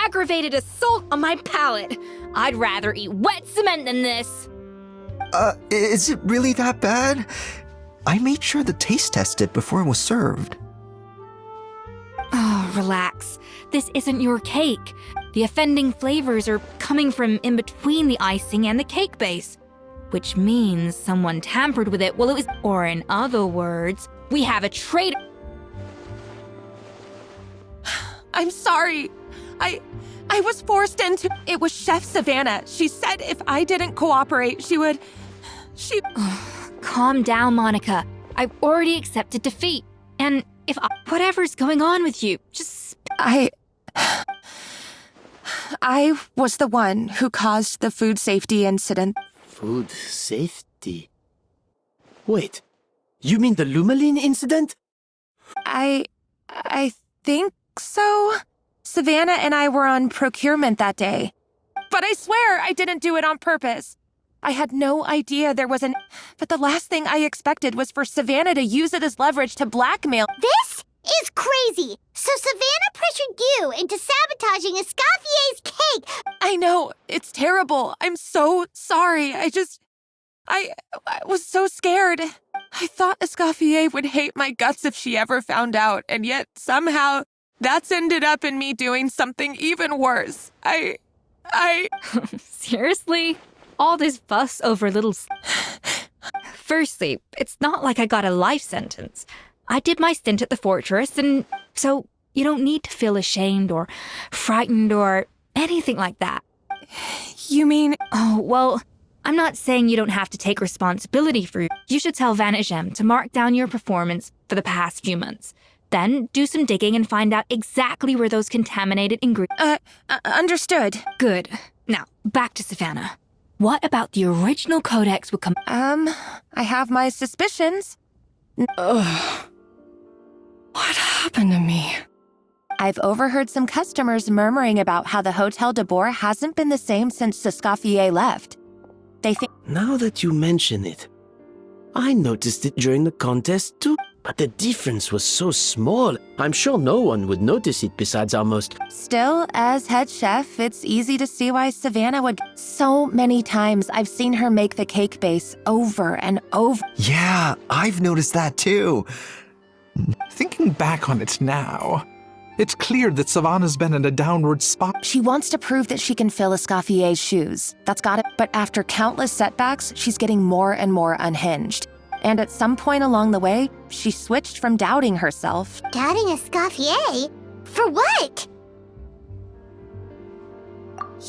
aggravated assault on my palate. I'd rather eat wet cement than this. Is it really that bad? I made sure to taste test it before it was served. Oh, relax. This isn't your cake. The offending flavors are coming from in between the icing and the cake base, which means someone tampered with it while it was. Or in other words, we have a traitor. I'm sorry. I was forced into. It was Chef Savannah. She said if I didn't cooperate, she would. Calm down, Monica. I've already accepted defeat. And if whatever's going on with you, just. I was the one who caused the food safety incident. Food safety? Wait, you mean the Lumaline incident? I think so. Savannah and I were on procurement that day. But I swear I didn't do it on purpose. I had no idea there was But the last thing I expected was for Savannah to use it as leverage to blackmail. This is crazy! So Savannah pressured you into sabotaging Escoffier's cake! I know, it's terrible. I'm so sorry. I was so scared. I thought Escoffier would hate my guts if she ever found out, and yet somehow that's ended up in me doing something even worse. Seriously? All this fuss over little. Firstly, it's not like I got a life sentence. I did my stint at the fortress, and so you don't need to feel ashamed or frightened or anything like that. You mean? Oh, well, I'm not saying you don't have to take responsibility for it. You should tell Vanagem to mark down your performance for the past few months. Then do some digging and find out exactly where those contaminated ingredients. Understood. Good. Now, back to Savannah. What about the original codex would come? I have my suspicions. Ugh. What happened to me? I've overheard some customers murmuring about how the Hotel de Boer hasn't been the same since Escoffier left. They think. Now that you mention it, I noticed it during the contest too, but the difference was so small. I'm sure no one would notice it besides our most. Still, as head chef, it's easy to see why Savannah would. So many times I've seen her make the cake base over and over. Yeah, I've noticed that too. Thinking back on it now, it's clear that Savannah's been in a downward spot. She wants to prove that she can fill Escoffier's shoes. That's got it. But after countless setbacks, she's getting more and more unhinged. And at some point along the way, she switched from doubting herself. Doubting Escoffier? For what?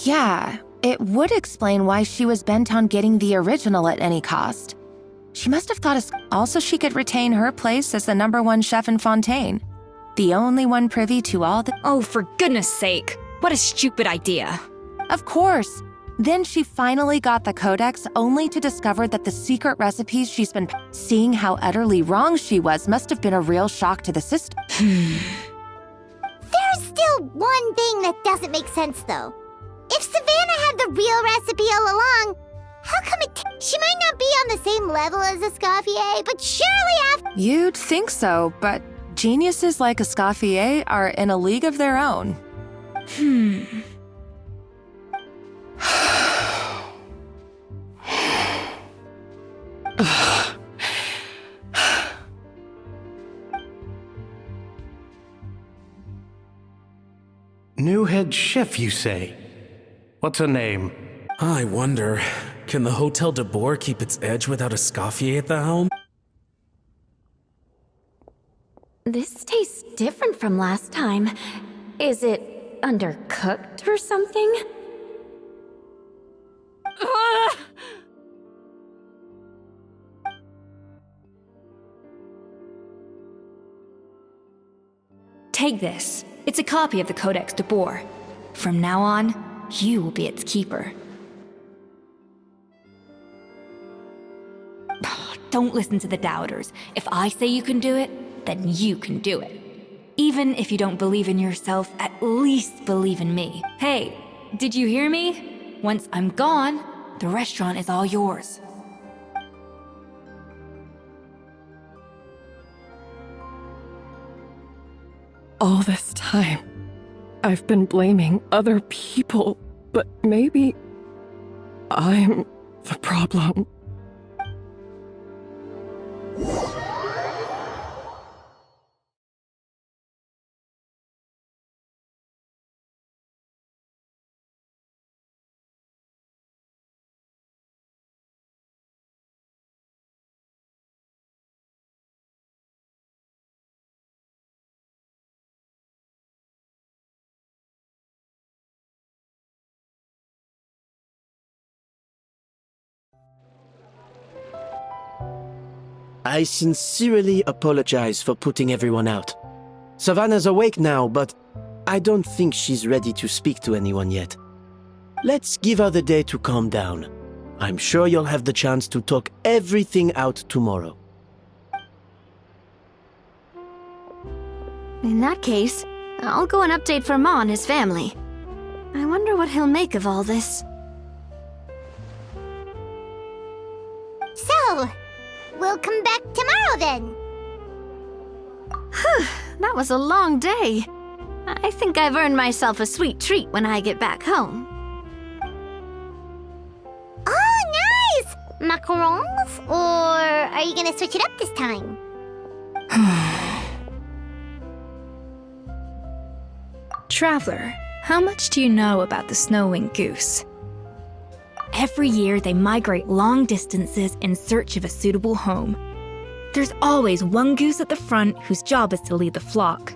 Yeah, it would explain why she was bent on getting the original at any cost. She must have thought also she could retain her place as the #1 chef in Fontaine. The only one privy to all the— Oh, for goodness sake. What a stupid idea. Of course. Then she finally got the codex only to discover that the secret recipes she's been— Seeing how utterly wrong she was must have been a real shock to the system. There's still one thing that doesn't make sense, though. If Savannah had the real recipe all along, how come she might not be on the same level as Escoffier, but surely after— You'd think so, but geniuses like Escoffier are in a league of their own. New head chef, you say? What's her name? I wonder, can the Hotel de Boer keep its edge without Escoffier at the helm? This tastes different from last time. Is it undercooked or something? Take this. It's a copy of the Codex de Boer. From now on, you will be its keeper. Don't listen to the doubters. If I say you can do it, then you can do it. Even if you don't believe in yourself, at least believe in me. Hey, did you hear me? Once I'm gone, the restaurant is all yours. All this time, I've been blaming other people, but maybe I'm the problem. I sincerely apologize for putting everyone out. Savannah's awake now, but I don't think she's ready to speak to anyone yet. Let's give her the day to calm down. I'm sure you'll have the chance to talk everything out tomorrow. In that case, I'll go and update Verma and his family. I wonder what he'll make of all this. So, we'll come back tomorrow then. That was a long day. I think I've earned myself a sweet treat when I get back home. Oh, nice! Macarons? Or are you gonna switch it up this time? Traveler, how much do you know about the snow-winged goose? Every year, they migrate long distances in search of a suitable home. There's always one goose at the front whose job is to lead the flock.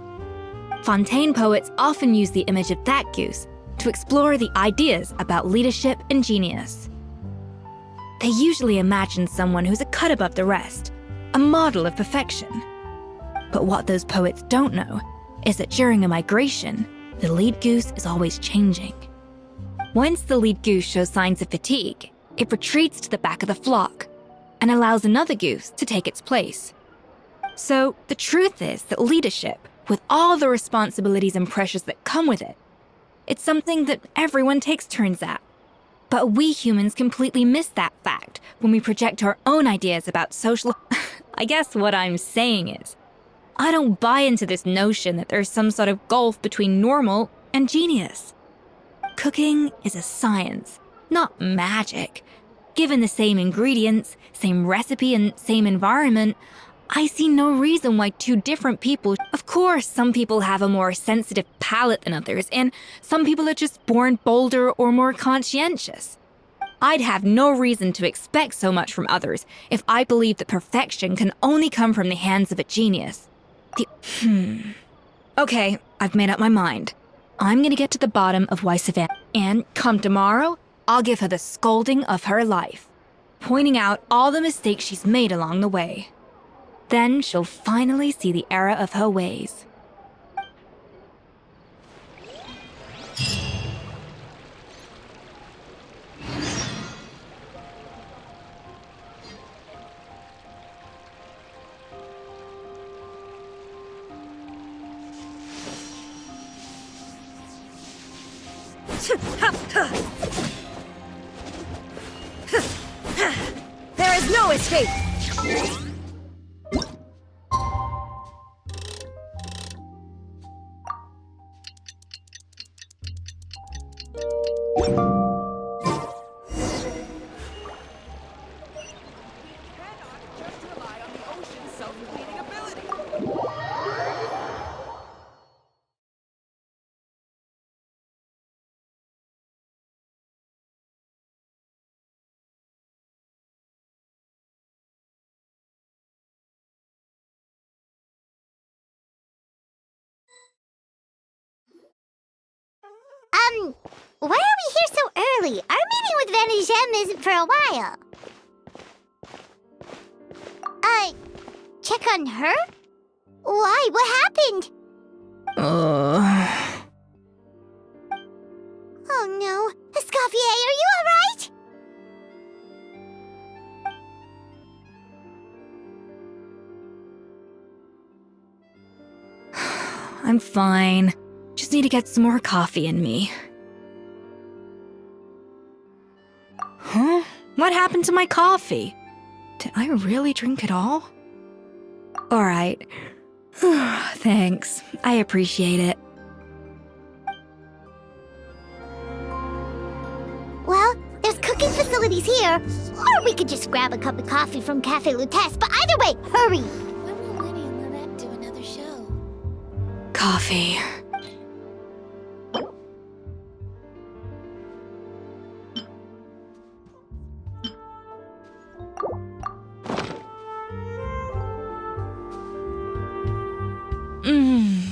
Fontaine poets often use the image of that goose to explore the ideas about leadership and genius. They usually imagine someone who's a cut above the rest, a model of perfection. But what those poets don't know is that during a migration, the lead goose is always changing. Once the lead goose shows signs of fatigue, it retreats to the back of the flock and allows another goose to take its place. So the truth is that leadership, with all the responsibilities and pressures that come with it, it's something that everyone takes turns at. But we humans completely miss that fact when we project our own ideas about social... I guess what I'm saying is, I don't buy into this notion that there's some sort of gulf between normal and genius. Cooking is a science, not magic. Given the same ingredients, same recipe, and same environment, I see no reason why two different people... Of course, some people have a more sensitive palate than others, and some people are just born bolder or more conscientious. I'd have no reason to expect so much from others if I believed that perfection can only come from the hands of a genius. Okay, I've made up my mind. I'm gonna get to the bottom of why Savannah, and come tomorrow, I'll give her the scolding of her life, pointing out all the mistakes she's made along the way. Then she'll finally see the error of her ways. There is no escape! Why are we here so early? Our meeting with Vanigem isn't for a while. Check on her? Why? What happened? Oh no. Eskofye, are you alright? I'm fine. Just need to get some more coffee in me. Huh? What happened to my coffee? Did I really drink it all? Alright. Thanks. I appreciate it. here. Or we could just grab a cup of coffee from Cafe Lutece, but either way, hurry! When will Winnie and Lynette do another show? Coffee.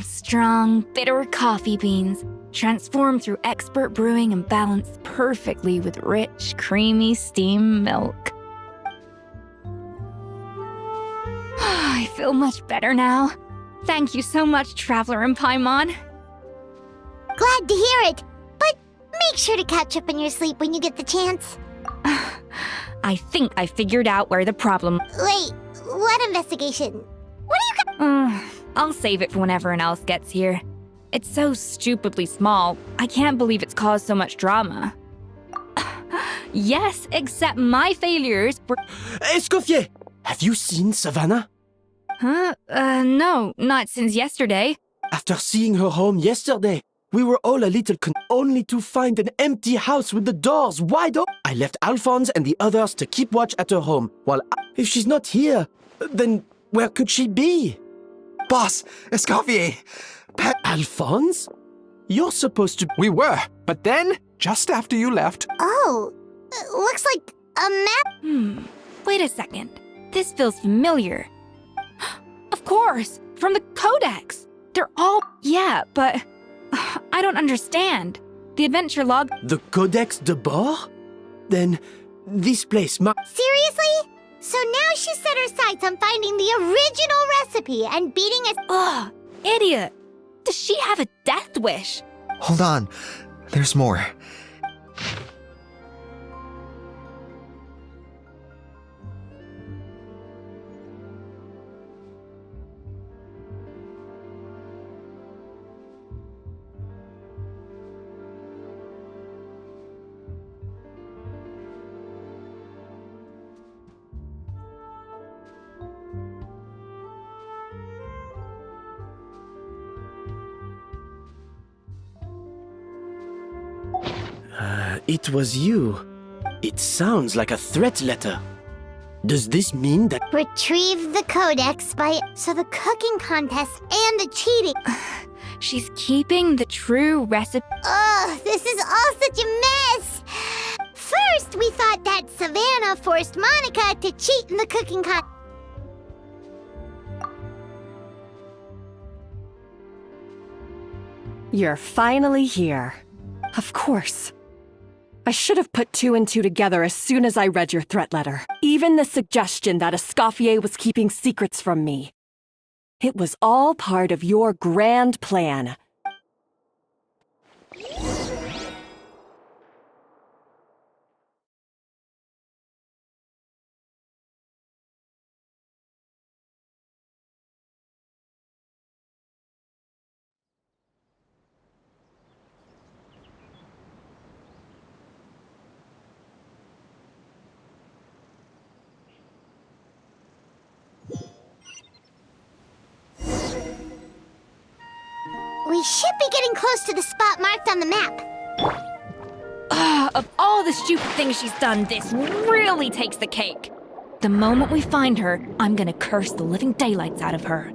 Strong, bitter coffee beans, transformed through expert brewing and balanced perfectly with rich, creamy steam milk. I feel much better now. Thank you so much, Traveler and Paimon. Glad to hear it, but make sure to catch up in your sleep when you get the chance. I think I figured out where the problem. Wait, what investigation? What are you I'll save it for when everyone else gets here. It's so stupidly small, I can't believe it's caused so much drama. Yes, except my failures were— Escoffier! Have you seen Savannah? Huh? No, not since yesterday. After seeing her home yesterday, we were all a little only to find an empty house with the doors wide open. I left Alphonse and the others to keep watch at her home, while if she's not here, then where could she be? Boss, Escoffier! Alphonse? You're supposed to— We were, but then, just after you left... Oh, looks like a map? Wait a second. This feels familiar. Of course, from the Codex. They're all— Yeah, but I don't understand. The adventure log— The Codex de Bord? Then this place Seriously? So now she set her sights on finding the original recipe and beating us— Ugh, idiot. Does she have a death wish? Hold on. There's more. It was you. It sounds like a threat letter. Does this mean that— Retrieve the Codex by— So the cooking contest and the cheating. She's keeping the true recipe. Ugh, this is all such a mess! First, we thought that Savannah forced Monica to cheat in the cooking contest. You're finally here. Of course. I should have put two and two together as soon as I read your threat letter. Even the suggestion that Eskoffier was keeping secrets from me. It was all part of your grand plan. We should be getting close to the spot marked on the map. Of all the stupid things she's done, this really takes the cake. The moment we find her, I'm gonna curse the living daylights out of her.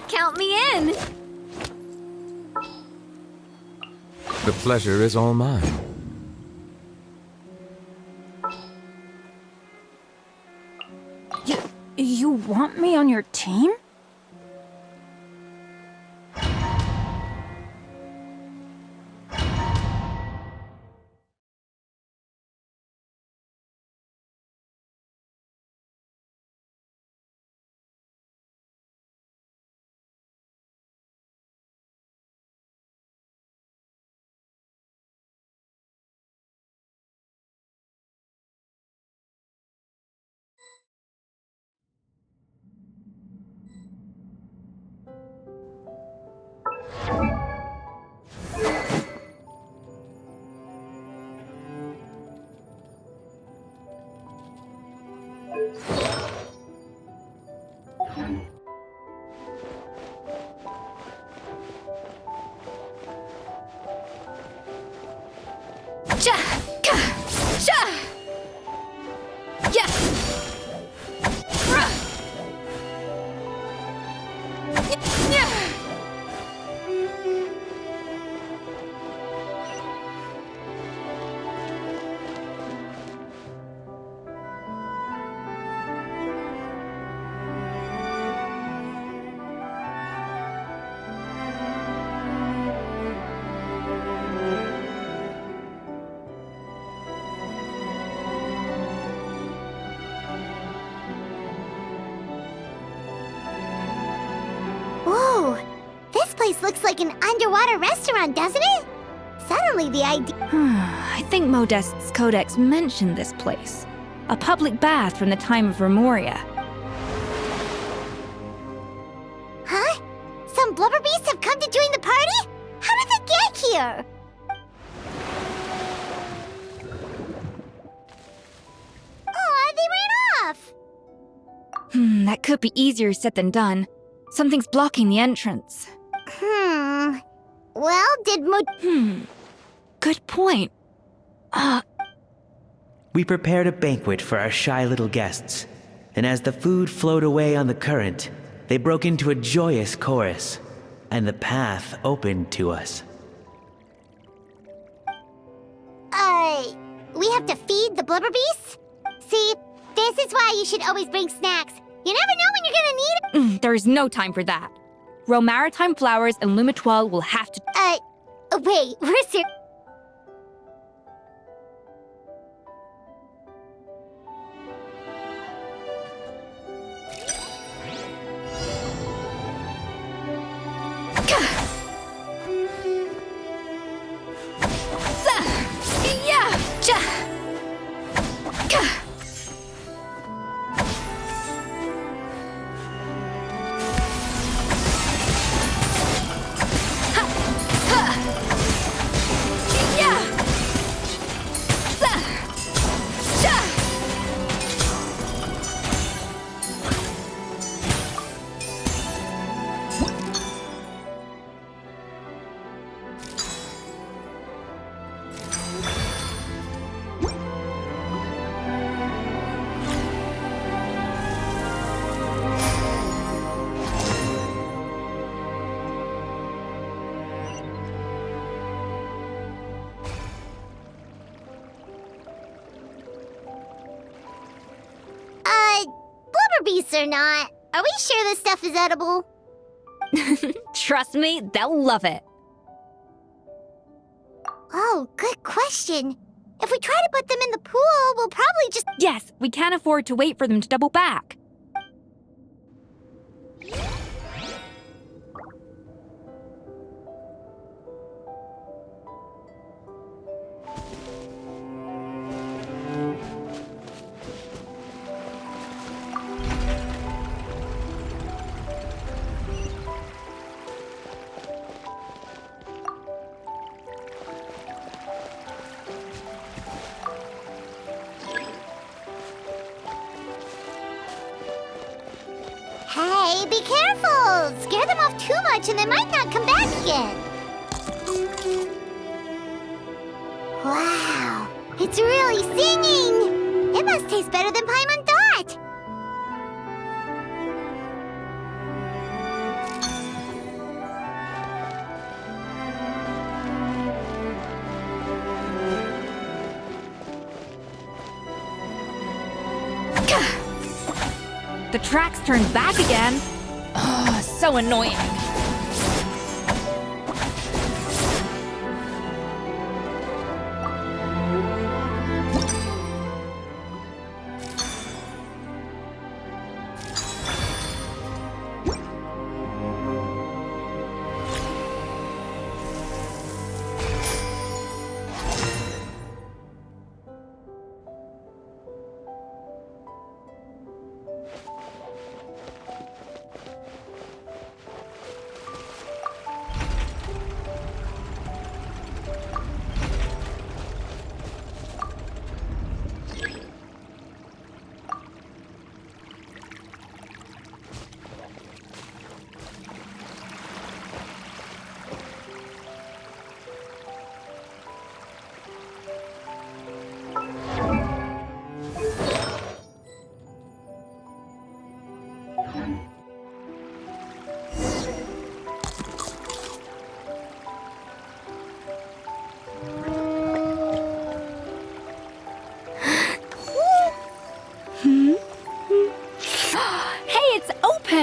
Count me in! The pleasure is all mine. You want me on your team? Whoa! This place looks like an underwater restaurant, doesn't it? Suddenly the idea... I think Modeste's codex mentioned this place. A public bath from the time of Remoria. Huh? Some blubber beasts have come to join the party? How did they get here? Oh, they ran off! That could be easier said than done. Something's blocking the entrance. Well, did Good point. We prepared a banquet for our shy little guests, and as the food flowed away on the current, they broke into a joyous chorus, and the path opened to us. We have to feed the blubber beasts? See, this is why you should always bring snacks. You never know when you're gonna need it. There is no time for that. Romaritime Flowers and Lumitoile will have to... Wait, we're serious. Beasts or not, are we sure this stuff is edible? Trust me, they'll love it. Oh, good question. If we try to put them in the pool, we'll probably just... Yes, we can't afford to wait for them to double back. Hey, be careful! Scare them off too much and they might not come back again. Wow, it's really singing! It must taste better than Paimon thought! The tracks turned back again. Oh, so annoying.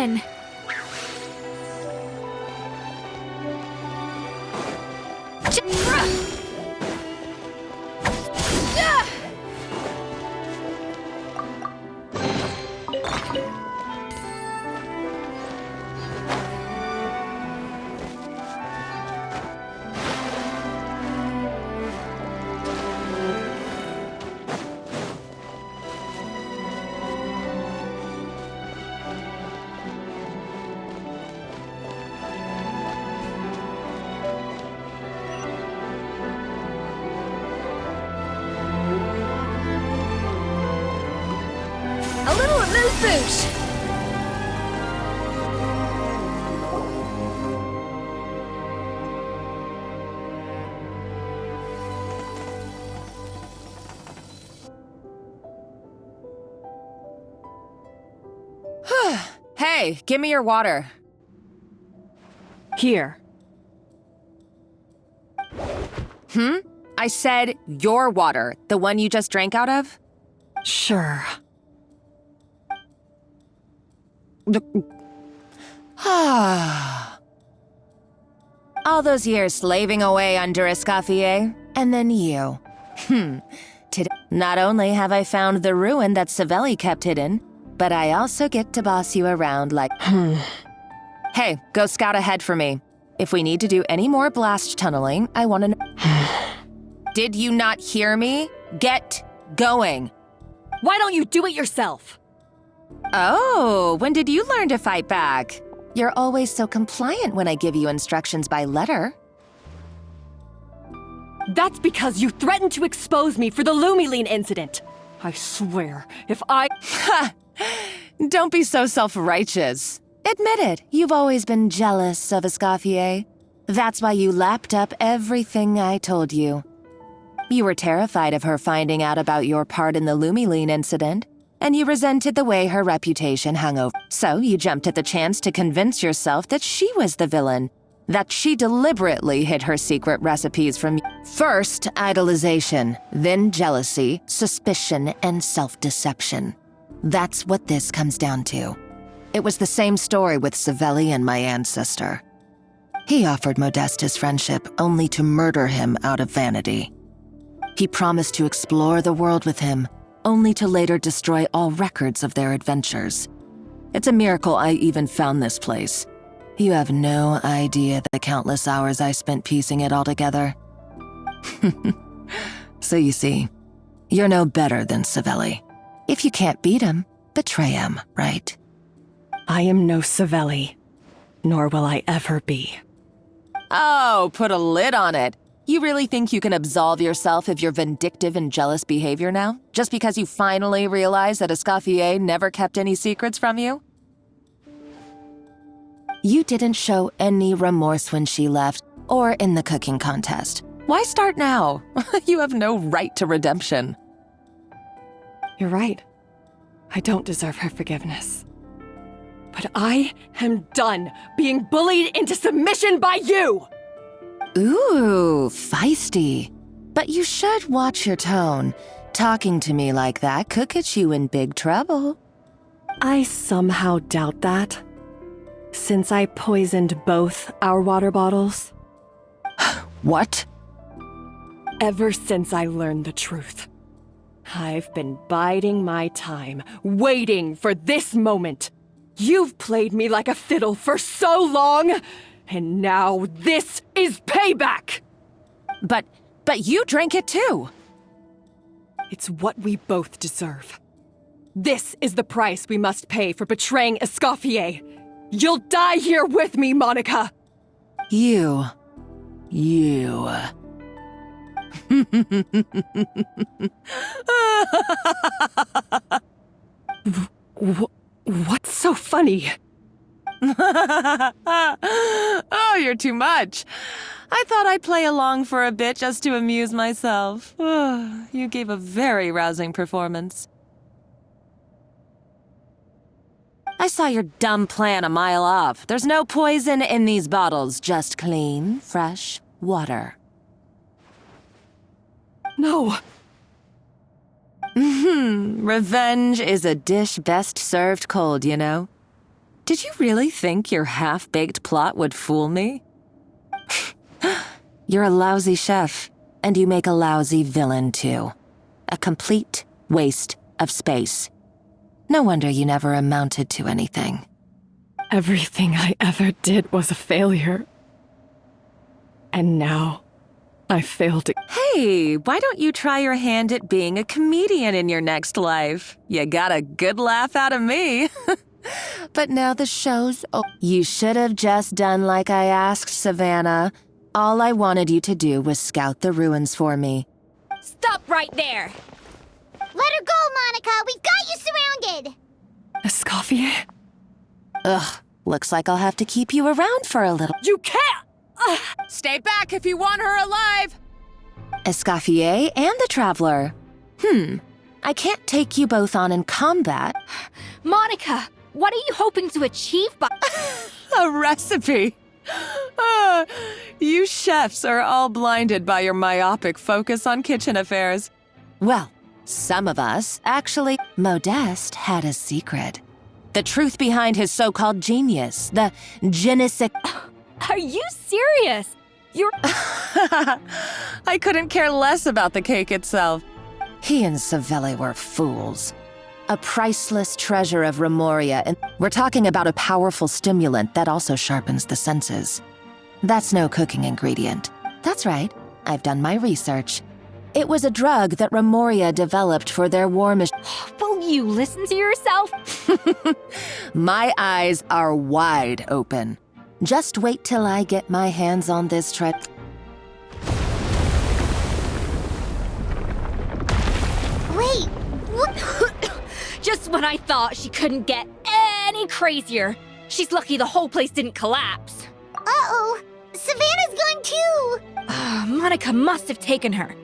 kitchen. A little amuse-bouche! Hey, give me your water. Here. I said your water, the one you just drank out of? Sure. All those years slaving away under Escoffier, and then you. Today, not only have I found the ruin that Savelli kept hidden, but I also get to boss you around like... Hey, go scout ahead for me. If we need to do any more blast tunneling, I want to know... Did you not hear me? Get going. Why don't you do it yourself? Oh, when did you learn to fight back? You're always so compliant when I give you instructions by letter. That's because you threatened to expose me for the Lumiline incident. I swear, if I... Don't be so self-righteous. Admit it, you've always been jealous of Escoffier. That's why you lapped up everything I told you. You were terrified of her finding out about your part in the Lumiline incident, and you resented the way her reputation hung over. So you jumped at the chance to convince yourself that she was the villain, that she deliberately hid her secret recipes from you. First, idolization, then jealousy, suspicion, and self-deception. That's what this comes down to. It was the same story with Savelli and my ancestor. He offered Modeste his friendship only to murder him out of vanity. He promised to explore the world with him, only to later destroy all records of their adventures. It's a miracle I even found this place. You have no idea the countless hours I spent piecing it all together. So you see, you're no better than Savelli. If you can't beat him, betray him, right? I am no Savelli, nor will I ever be. Oh, put a lid on it. You really think you can absolve yourself of your vindictive and jealous behavior now? Just because you finally realize that Escoffier never kept any secrets from you? You didn't show any remorse when she left, or in the cooking contest. Why start now? You have no right to redemption. You're right. I don't deserve her forgiveness. But I am done being bullied into submission by you! Ooh, feisty. But you should watch your tone. Talking to me like that could get you in big trouble. I somehow doubt that, since I poisoned both our water bottles. What? Ever since I learned the truth, I've been biding my time, waiting for this moment. You've played me like a fiddle for so long, and now this is payback! But you drank it too! It's what we both deserve. This is the price we must pay for betraying Escoffier. You'll die here with me, Monica! You. What's so funny? Oh, you're too much. I thought I'd play along for a bit just to amuse myself. You gave a very rousing performance. I saw your dumb plan a mile off. There's no poison in these bottles, just clean, fresh water. No. Revenge is a dish best served cold, you know? Did you really think your half-baked plot would fool me? You're a lousy chef, and you make a lousy villain, too. A complete waste of space. No wonder you never amounted to anything. Everything I ever did was a failure. And now, I failed to— Hey, why don't you try your hand at being a comedian in your next life? You got a good laugh out of me. But now the show's over. You should have just done like I asked, Savannah. All I wanted you to do was scout the ruins for me. Stop right there! Let her go, Monica! We've got you surrounded! Eskofье? Ugh, looks like I'll have to keep you around for a little. You can't! Stay back if you want her alive! Eskофье and the Traveler. I can't take you both on in combat. Monica, what are you hoping to achieve by— A recipe! You chefs are all blinded by your myopic focus on kitchen affairs. Well, some of us, actually. Modeste had a secret. The truth behind his so-called genius, the je ne sais— Are you serious? You're— I couldn't care less about the cake itself. He and Savelli were fools. A priceless treasure of Remoria, and we're talking about a powerful stimulant that also sharpens the senses. That's no cooking ingredient. That's right, I've done my research. It was a drug that Remoria developed for their war machine. Will you listen to yourself? My eyes are wide open. Just wait till I get my hands on this Wait, what? Just when I thought she couldn't get any crazier. She's lucky the whole place didn't collapse. Uh-oh, Savannah's gone too! Monica must have taken her.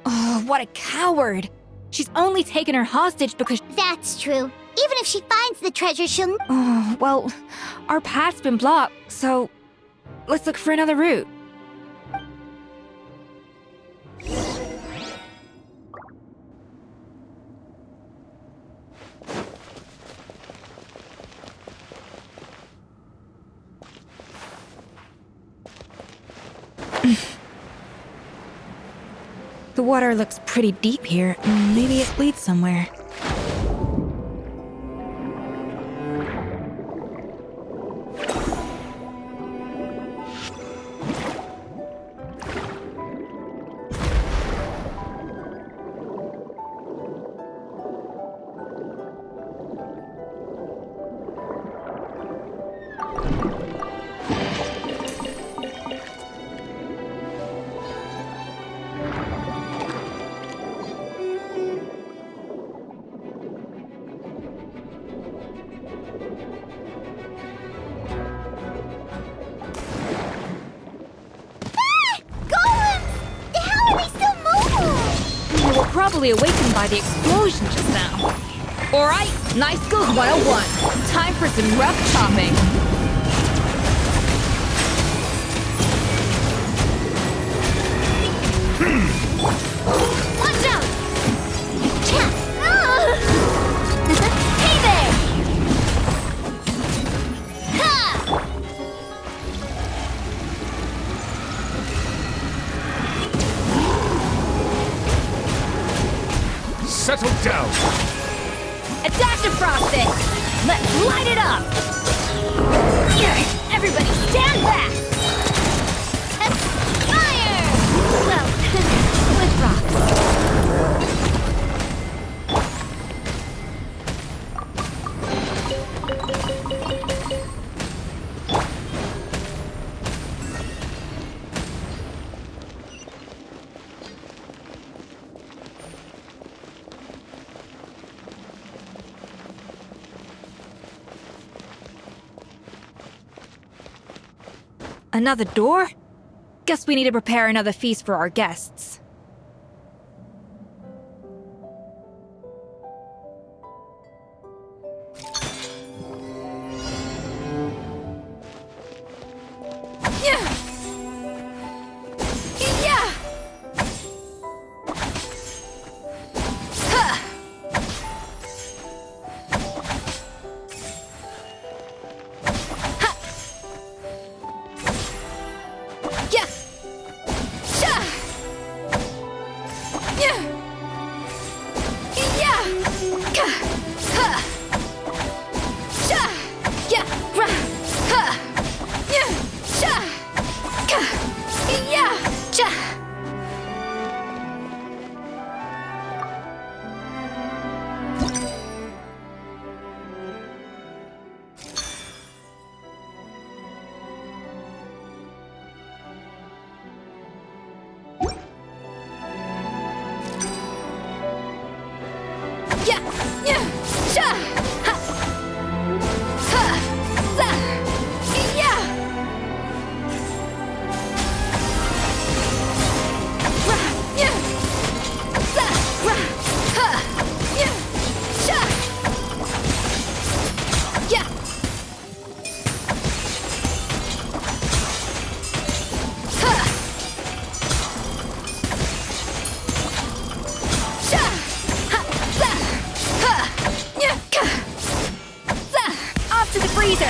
Oh, what a coward. She's only taken her hostage because— That's true. Even if she finds the treasure, she'll— Oh, well, our path's been blocked, so let's look for another route. The water looks pretty deep here. Maybe it leads somewhere. Probably awakened by the explosion just now. Alright, Nice Skills 101. Time for some rough chopping. Watch out! Hey there! Ha! Settle down! A dash of frosting! Let's light it up! Everybody stand back! Fire! Well, with rocks. Another door? Guess we need to prepare another feast for our guests. to the freezer!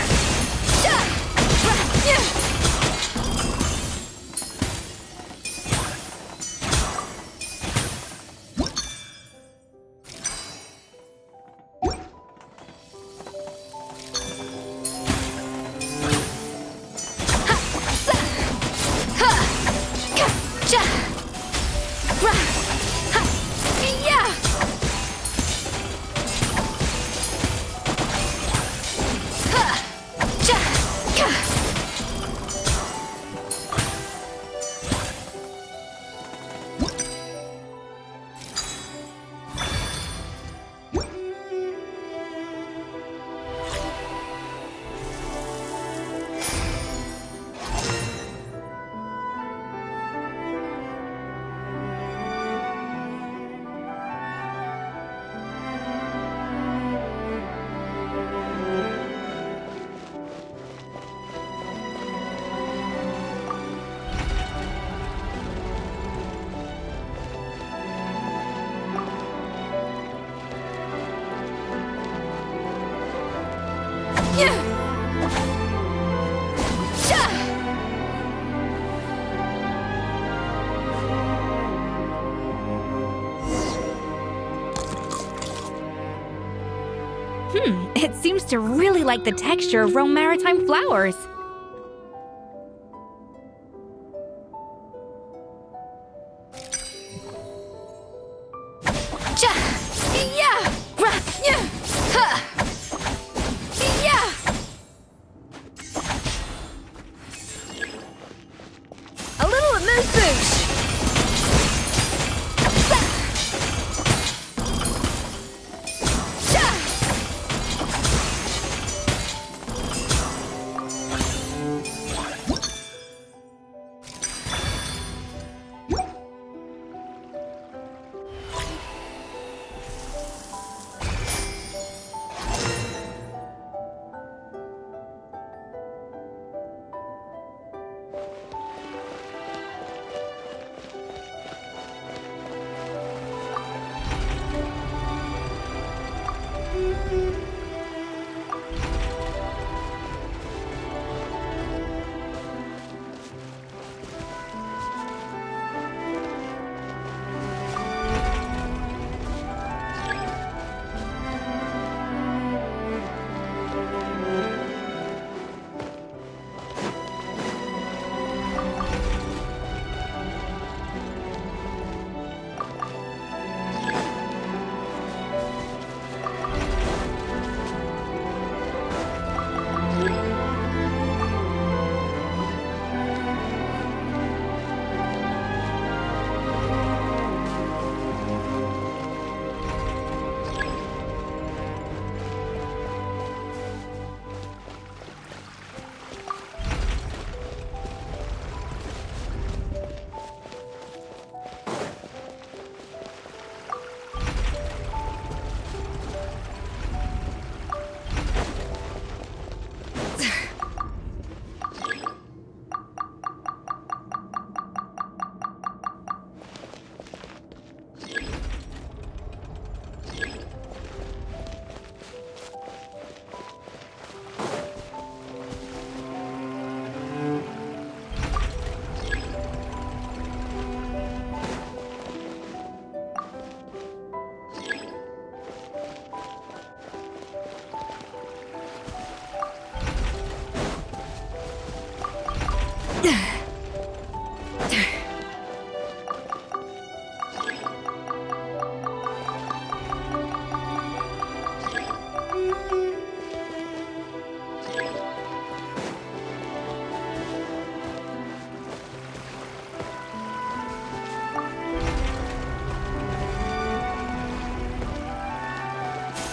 It seems to really like the texture of Rome Maritime flowers. A little amuse-bouche!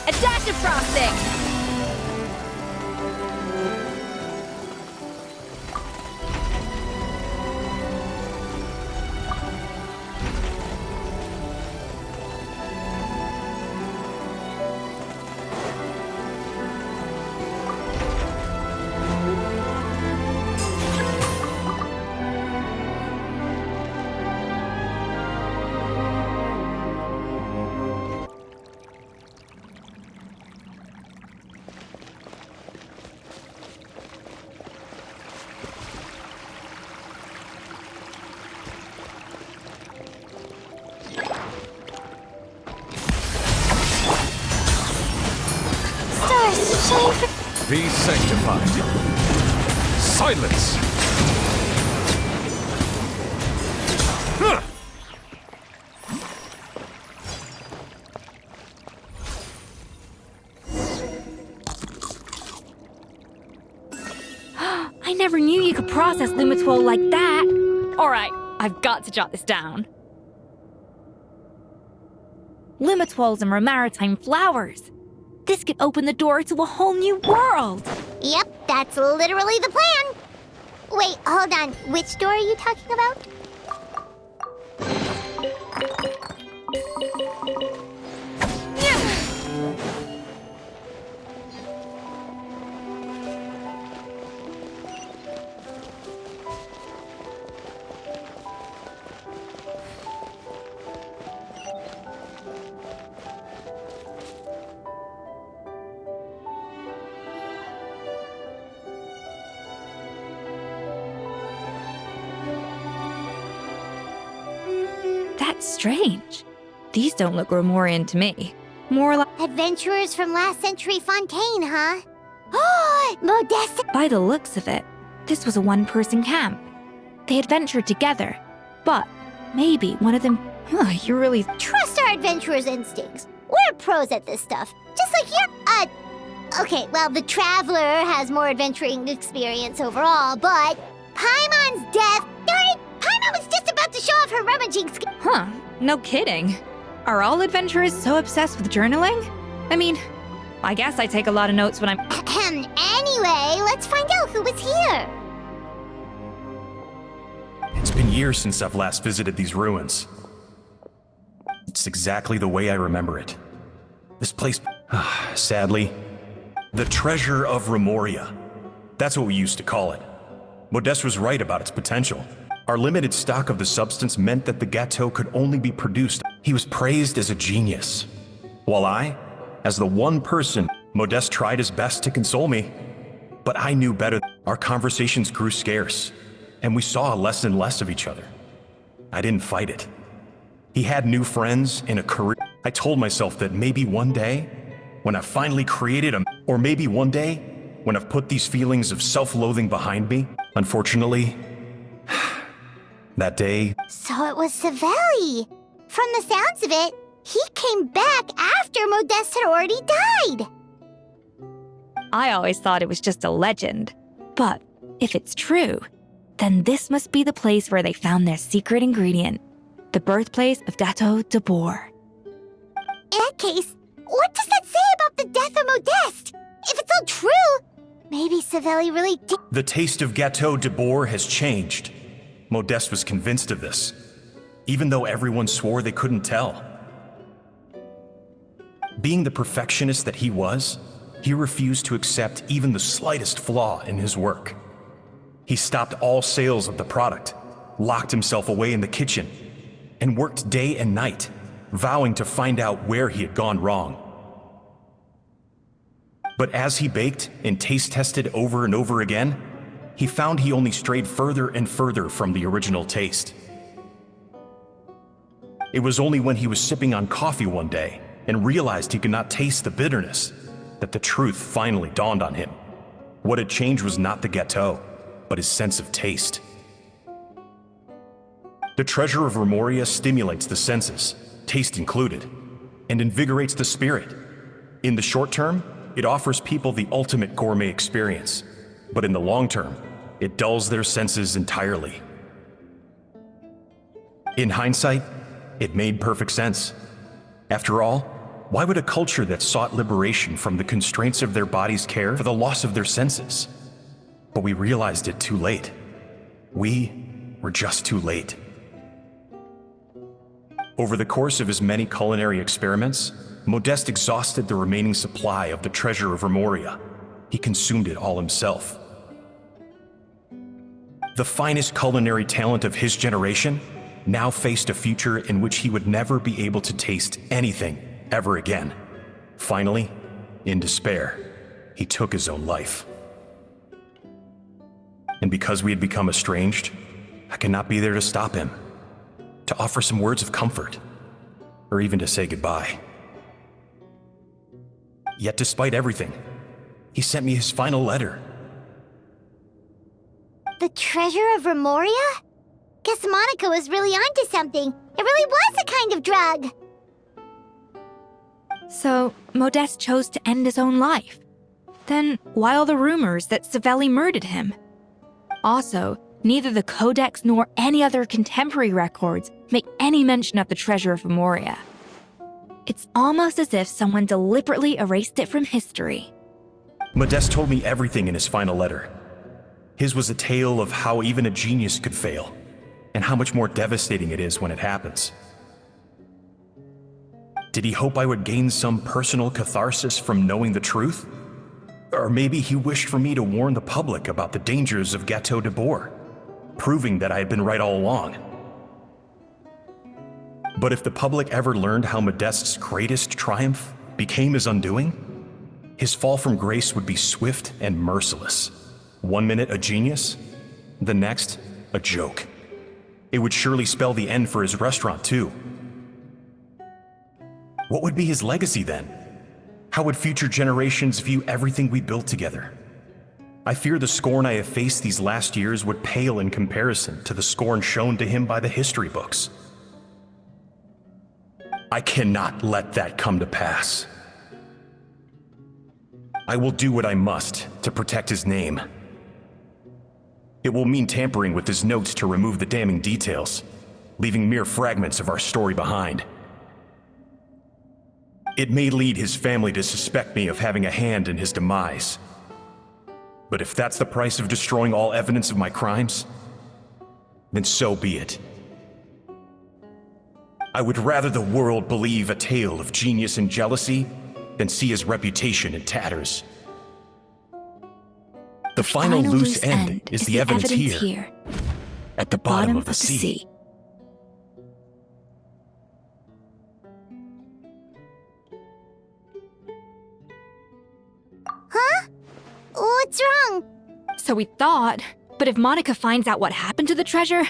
A dash of frosting! Be sanctified. Silence! Huh! I never knew you could process Lumitwol like that. Alright, I've got to jot this down. Lumitwols and maritime flowers. This could open the door to a whole new world. Yep, that's literally the plan. Wait, hold on. Which door are you talking about? That's strange. These don't look Romorian to me. More like Adventurers from last century Fontaine, huh? Oh, Modesta! By the looks of it, this was a one-person camp. They adventured together, but maybe one of them... you really... Trust our adventurers' instincts. We're pros at this stuff. Just like you're... Okay, well, the Traveler has more adventuring experience overall, but... Paimon's death... Darn it! Paimon was just about to show off her rummaging skills. Huh, no kidding. Are all adventurers so obsessed with journaling? I mean, I guess I take a lot of notes when I'm... Anyway, let's find out who was here. It's been years since I've last visited these ruins. It's exactly the way I remember it. This place, sadly, the treasure of Remoria. That's what we used to call it. Modeste was right about its potential. Our limited stock of the substance meant that the gâteau could only be produced. He was praised as a genius. While I, as the one person, Modeste tried his best to console me. But I knew better. Our conversations grew scarce, and we saw less and less of each other. I didn't fight it. He had new friends and a career. I told myself that maybe one day, when I finally created him, or maybe one day, when I've put these feelings of self-loathing behind me, unfortunately, that day... So it was Savelli. From the sounds of it, he came back after Modeste had already died. I always thought it was just a legend. But if it's true, then this must be the place where they found their secret ingredient. The birthplace of Gâteau de Bourg. In that case, what does that say about the death of Modeste? If it's all true, maybe Savelli really did... The taste of Gâteau de Bourg has changed. Modeste was convinced of this, even though everyone swore they couldn't tell. Being the perfectionist that he was, he refused to accept even the slightest flaw in his work. He stopped all sales of the product, locked himself away in the kitchen, and worked day and night, vowing to find out where he had gone wrong. But as he baked and taste tested over and over again, he found he only strayed further and further from the original taste. It was only when he was sipping on coffee one day and realized he could not taste the bitterness that the truth finally dawned on him. What had changed was not the gâteau, but his sense of taste. The treasure of Remoria stimulates the senses, taste included, and invigorates the spirit. In the short term, it offers people the ultimate gourmet experience, but in the long term, it dulls their senses entirely. In hindsight, it made perfect sense. After all, why would a culture that sought liberation from the constraints of their bodies care for the loss of their senses? But we realized it too late. We were just too late. Over the course of his many culinary experiments, Modeste exhausted the remaining supply of the treasure of Remoria. He consumed it all himself. The finest culinary talent of his generation now faced a future in which he would never be able to taste anything ever again. Finally, in despair, he took his own life. And because we had become estranged, I could not be there to stop him, to offer some words of comfort, or even to say goodbye. Yet despite everything, He sent me his final letter. The treasure of Remoria? Guess Monica was really onto something. It really was a kind of drug. So, Modeste chose to end his own life. Then, why all the rumors that Savelli murdered him? Also, neither the Codex nor any other contemporary records make any mention of the treasure of Remoria. It's almost as if someone deliberately erased it from history. Modeste told me everything in his final letter. His was a tale of how even a genius could fail, and how much more devastating it is when it happens. Did he hope I would gain some personal catharsis from knowing the truth? Or maybe he wished for me to warn the public about the dangers of Gâteau de Bourg, proving that I had been right all along. But if the public ever learned how Modeste's greatest triumph became his undoing, his fall from grace would be swift and merciless. 1 minute a genius, the next a joke. It would surely spell the end for his restaurant too. What would be his legacy then? How would future generations view everything we built together? I fear the scorn I have faced these last years would pale in comparison to the scorn shown to him by the history books. I cannot let that come to pass. I will do what I must to protect his name. It will mean tampering with his notes to remove the damning details, leaving mere fragments of our story behind. It may lead his family to suspect me of having a hand in his demise. But if that's the price of destroying all evidence of my crimes, then so be it. I would rather the world believe a tale of genius and jealousy than see his reputation in tatters. The final loose end is the evidence here, at the bottom of the sea. Huh? What's wrong? So we thought, but if Monica finds out what happened to the treasure...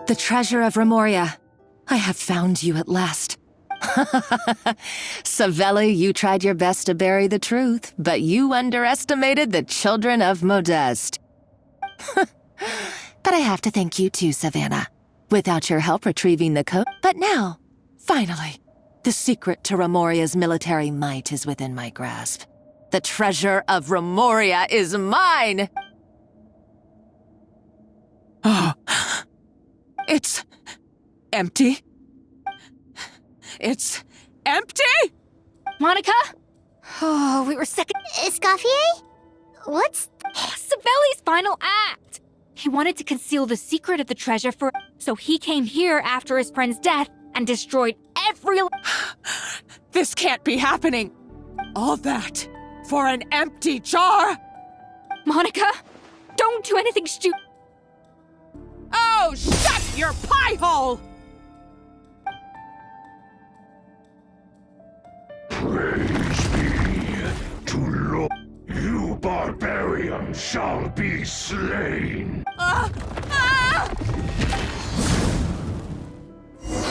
The treasure of Remoria. I have found you at last. Savelli, you tried your best to bury the truth, but you underestimated the children of Modeste. But I have to thank you too, Savannah. Without your help retrieving the code. But now, finally, the secret to Remoria's military might is within my grasp. The treasure of Remoria is mine! Oh. It's empty. It's empty? Monica? Oh, we were second. Escoffier? What's... Savelli's final act! He wanted to conceal the secret of the treasure so he came here after his friend's death and destroyed every... This can't be happening! All that for an empty jar! Monica, don't do anything stupid. Oh, shut your pie hole! Praise be to Lord. You barbarian shall be slain.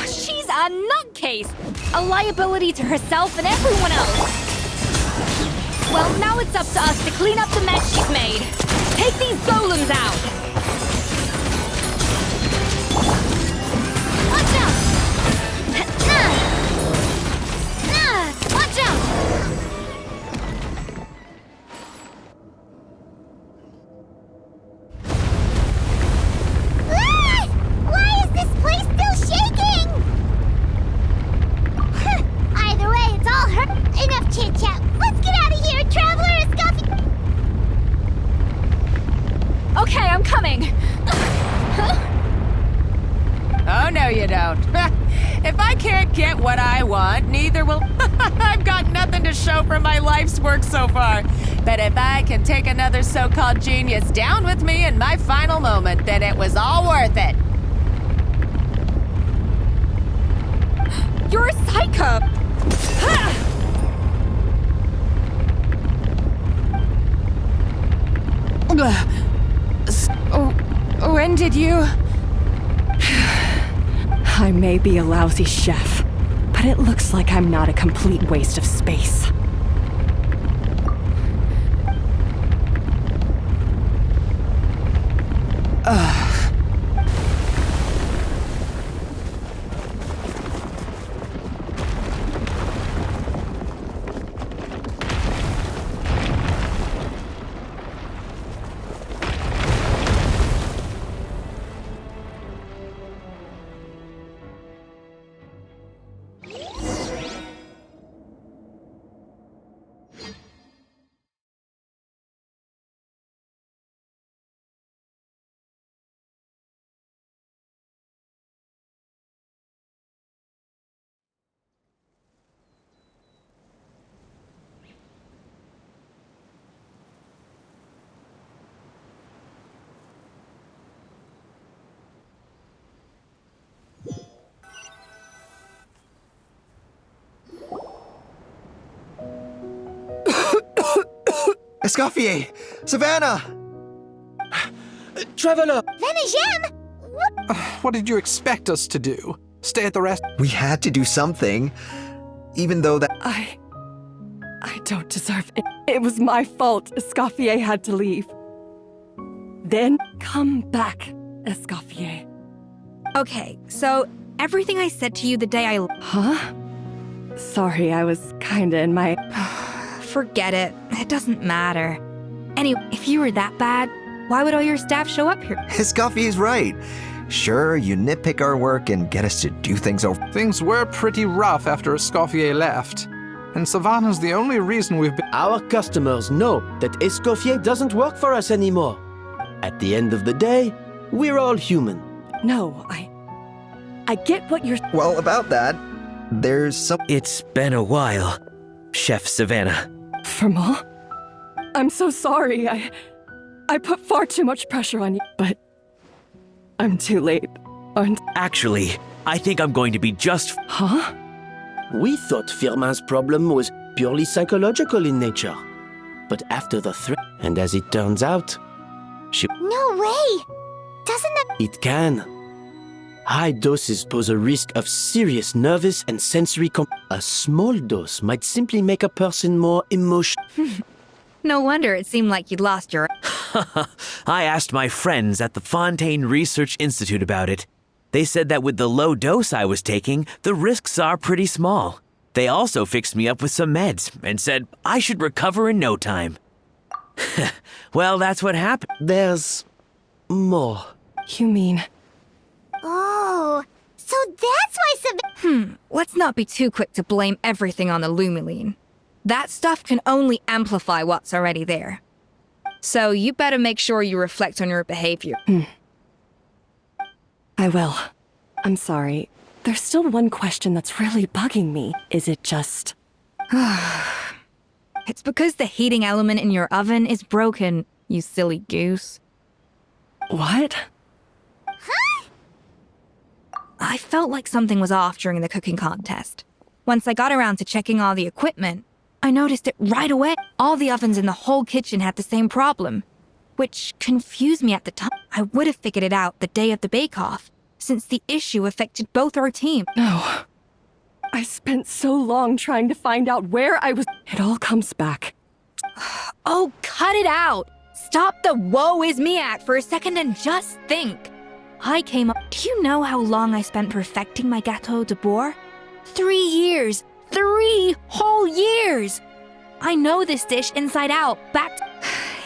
She's a nutcase! A liability to herself and everyone else! Well, now it's up to us to clean up the mess she's made. Take these golems out! Watch out! Watch out! Why is this place still shaking? Either way, it's all her. Enough chit-chat. Let's get out of here, Traveler Escoffier. Okay, I'm coming. show for my life's work so far. But if I can take another so-called genius down with me in my final moment, then it was all worth it. You're a psycho! When did you... I may be a lousy chef, but it looks like I'm not a complete waste of space. Escoffier! Savannah! Traveler! Venejem! What did you expect us to do? Stay at the rest? We had to do something. Even though that... I don't deserve it. It was my fault Escoffier had to leave. Then come back, Escoffier. Okay, so everything I said to you the day I... Huh? Sorry, I was kinda in my... Forget it. It doesn't matter. Anyway, if you were that bad, why would all your staff show up here? Escoffier's right. Sure, you nitpick our work and get us to do things over. Things were pretty rough after Escoffier left. And Savannah's the only reason we've been... Our customers know that Escoffier doesn't work for us anymore. At the end of the day, we're all human. No, I get what you're... Well, about that, there's some... It's been a while, Chef Savannah. Firmal? I'm so sorry. I put far too much pressure on you, but I'm too late, aren't... Actually, I think I'm going to be just... Huh? We thought Firmin's problem was purely psychological in nature. But after the threat, and as it turns out, she... No way! Doesn't that... It can. High doses pose a risk of serious nervous and sensory A small dose might simply make a person more emotional. No wonder it seemed like you'd lost your... I asked my friends at the Fontaine Research Institute about it. They said that with the low dose I was taking, the risks are pretty small. They also fixed me up with some meds and said I should recover in no time. Well, that's what happened. There's more. You mean... Oh, so that's why Let's not be too quick to blame everything on the Lumiline. That stuff can only amplify what's already there. So you better make sure you reflect on your behavior. I will. I'm sorry. There's still one question that's really bugging me. Is it just... It's because the heating element in your oven is broken, you silly goose. What? I felt like something was off during the cooking contest. Once I got around to checking all the equipment, I noticed it right away. All the ovens in the whole kitchen had the same problem, which confused me at the time. I would have figured it out the day of the bake-off, since the issue affected both our team. No. I spent so long trying to find out where I was... It all comes back. Oh, cut it out! Stop the woe is me act for a second and just think. I came up... Do you know how long I spent perfecting my Gâteau de Bourg? 3 years! 3 whole years! I know this dish inside out,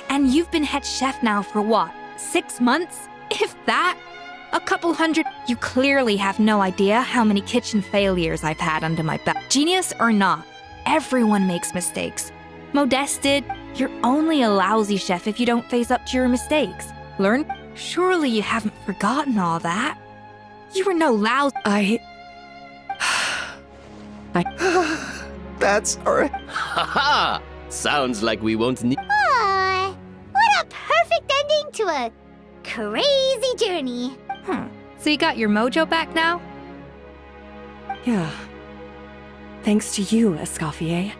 And you've been head chef now for what, 6 months? If that? A couple hundred... You clearly have no idea how many kitchen failures I've had under my belt. Genius or not, everyone makes mistakes. Modeste did. You're only a lousy chef if you don't face up to your mistakes. Learn? Surely you haven't forgotten all that. You were no lousy... That's alright. Haha! Sounds like we won't need. Aw, what a perfect ending to a crazy journey. So you got your mojo back now? Yeah. Thanks to you, Escoffier.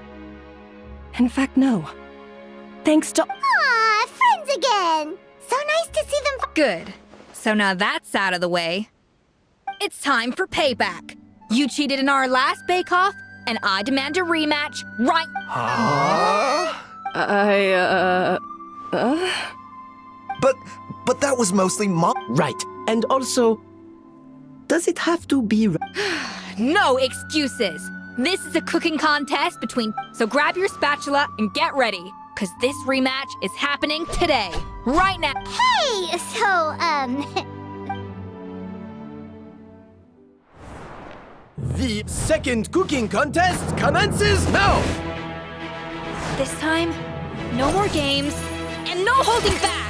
In fact, no. Thanks to... Aw, friends again. So nice to see them. Good. So now that's out of the way. It's time for payback. You cheated in our last bake-off, and I demand a rematch right... But that was mostly Mom. Right. And also, does it have to be... No excuses. This is a cooking contest between... So grab your spatula and get ready, because this rematch is happening today. Right now. Hey, so, The second cooking contest commences now! This time, no more games, and no holding back!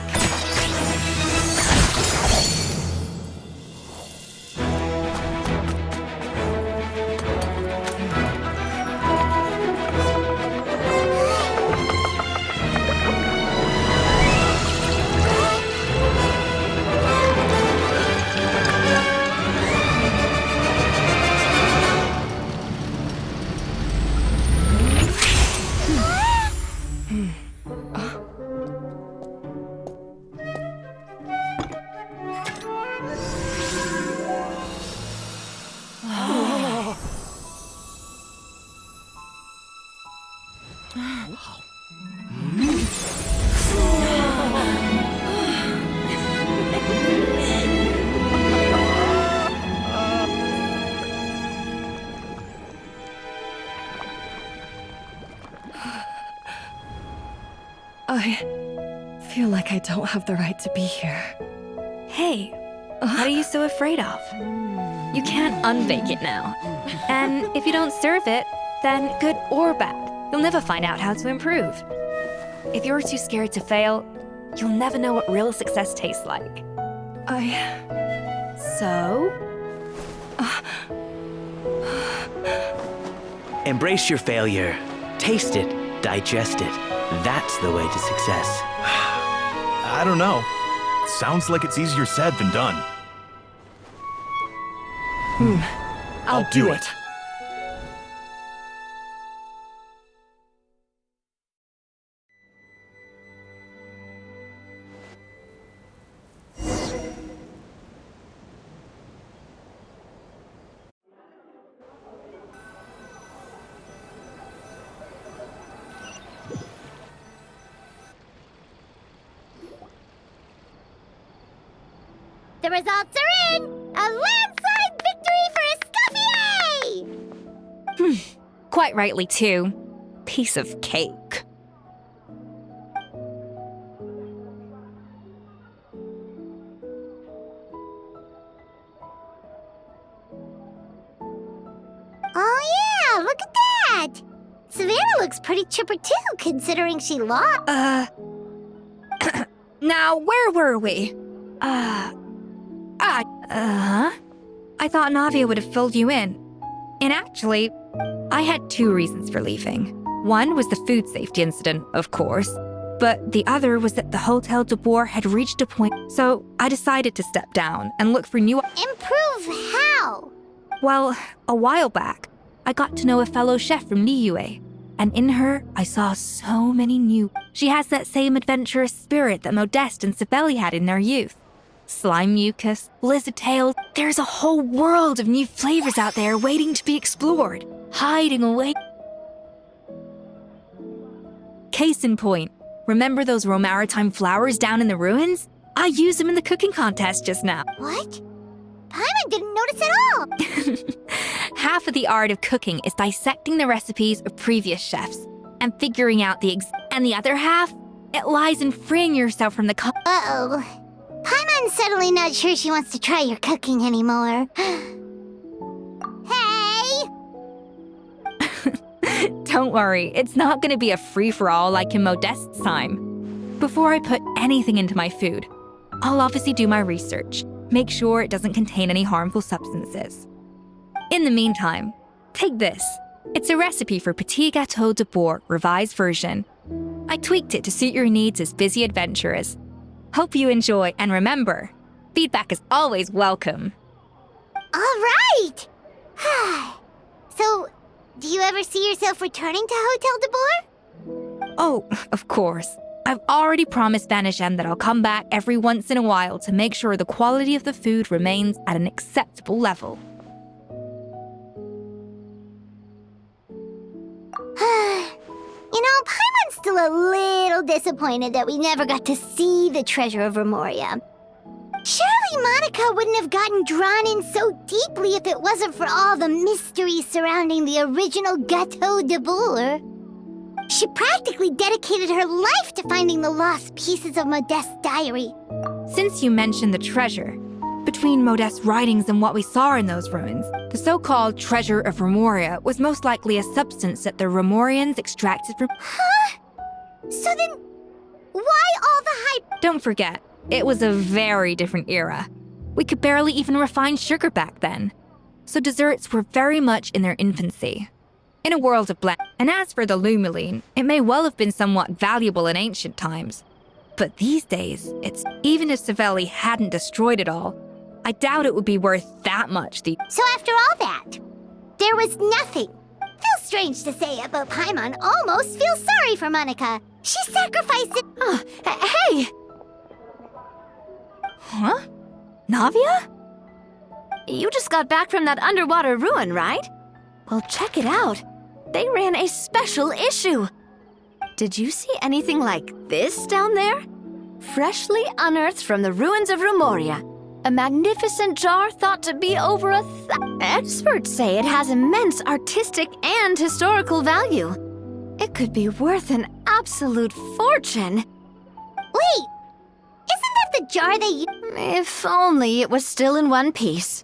I feel like I don't have the right to be here. Hey, what are you so afraid of? You can't unbake it now. And if you don't serve it, then good or bad, you'll never find out how to improve. If you're too scared to fail, you'll never know what real success tastes like. So? Embrace your failure. Taste it. Digest it. That's the way to success. I don't know. Sounds like it's easier said than done. I'll do it. The results are in! A landslide victory for Escoffier! Quite rightly, too. Piece of cake. Oh yeah, look at that! Savannah looks pretty chipper too, considering she lost. Now, where were we? I thought Navia would have filled you in. And actually, I had two reasons for leaving. One was the food safety incident, of course, but the other was that the Hotel de Boer had reached a point, so I decided to step down and look for new... Improve how? Well, a while back, I got to know a fellow chef from Liyue, and in her, I saw so many new... She has that same adventurous spirit that Modeste and Sibeli had in their youth. Slime mucus, lizard tails, there's a whole world of new flavors out there waiting to be explored, hiding away. Case in point, remember those Romaritime flowers down in the ruins? I used them in the cooking contest just now. What? Paimon didn't notice at all! Half of the art of cooking is dissecting the recipes of previous chefs and figuring out and the other half, it lies in freeing yourself from the Uh-oh. Paimon's suddenly not sure she wants to try your cooking anymore. Hey! Don't worry, it's not gonna be a free-for-all like in Modeste's time. Before I put anything into my food, I'll obviously do my research, make sure it doesn't contain any harmful substances. In the meantime, take this. It's a recipe for Petit Gâteau de Bourg, revised version. I tweaked it to suit your needs as busy adventurers. Hope you enjoy, and remember, feedback is always welcome. All right! So, do you ever see yourself returning to Hotel de Bourg? Oh, of course. I've already promised Vanishem that I'll come back every once in a while to make sure the quality of the food remains at an acceptable level. You know, Paimon's still a little disappointed that we never got to see the treasure of Remoria. Surely Monica wouldn't have gotten drawn in so deeply if it wasn't for all the mystery surrounding the original Gâteau de Bourg. She practically dedicated her life to finding the lost pieces of Modeste's diary. Since you mentioned the treasure, between Modeste's writings and what we saw in those ruins, the so-called treasure of Remoria was most likely a substance that the Remorians extracted from— Huh? So then, why all the hype? Don't forget, it was a very different era. We could barely even refine sugar back then. So desserts were very much in their infancy. In a world of blend. And as for the Lumiline, it may well have been somewhat valuable in ancient times. But these days, even if Savelli hadn't destroyed it all, I doubt it would be worth that much. So after all that, there was nothing. Feels strange to say it, but Paimon almost feels sorry for Monica. She sacrificed it. Hey! Huh? Navia? You just got back from that underwater ruin, right? Well, check it out. They ran a special issue. Did you see anything like this down there? Freshly unearthed from the ruins of Remoria. A magnificent jar thought to be over Experts say it has immense artistic and historical value. It could be worth an absolute fortune. Wait! Isn't that the jar they used? If only it was still in one piece.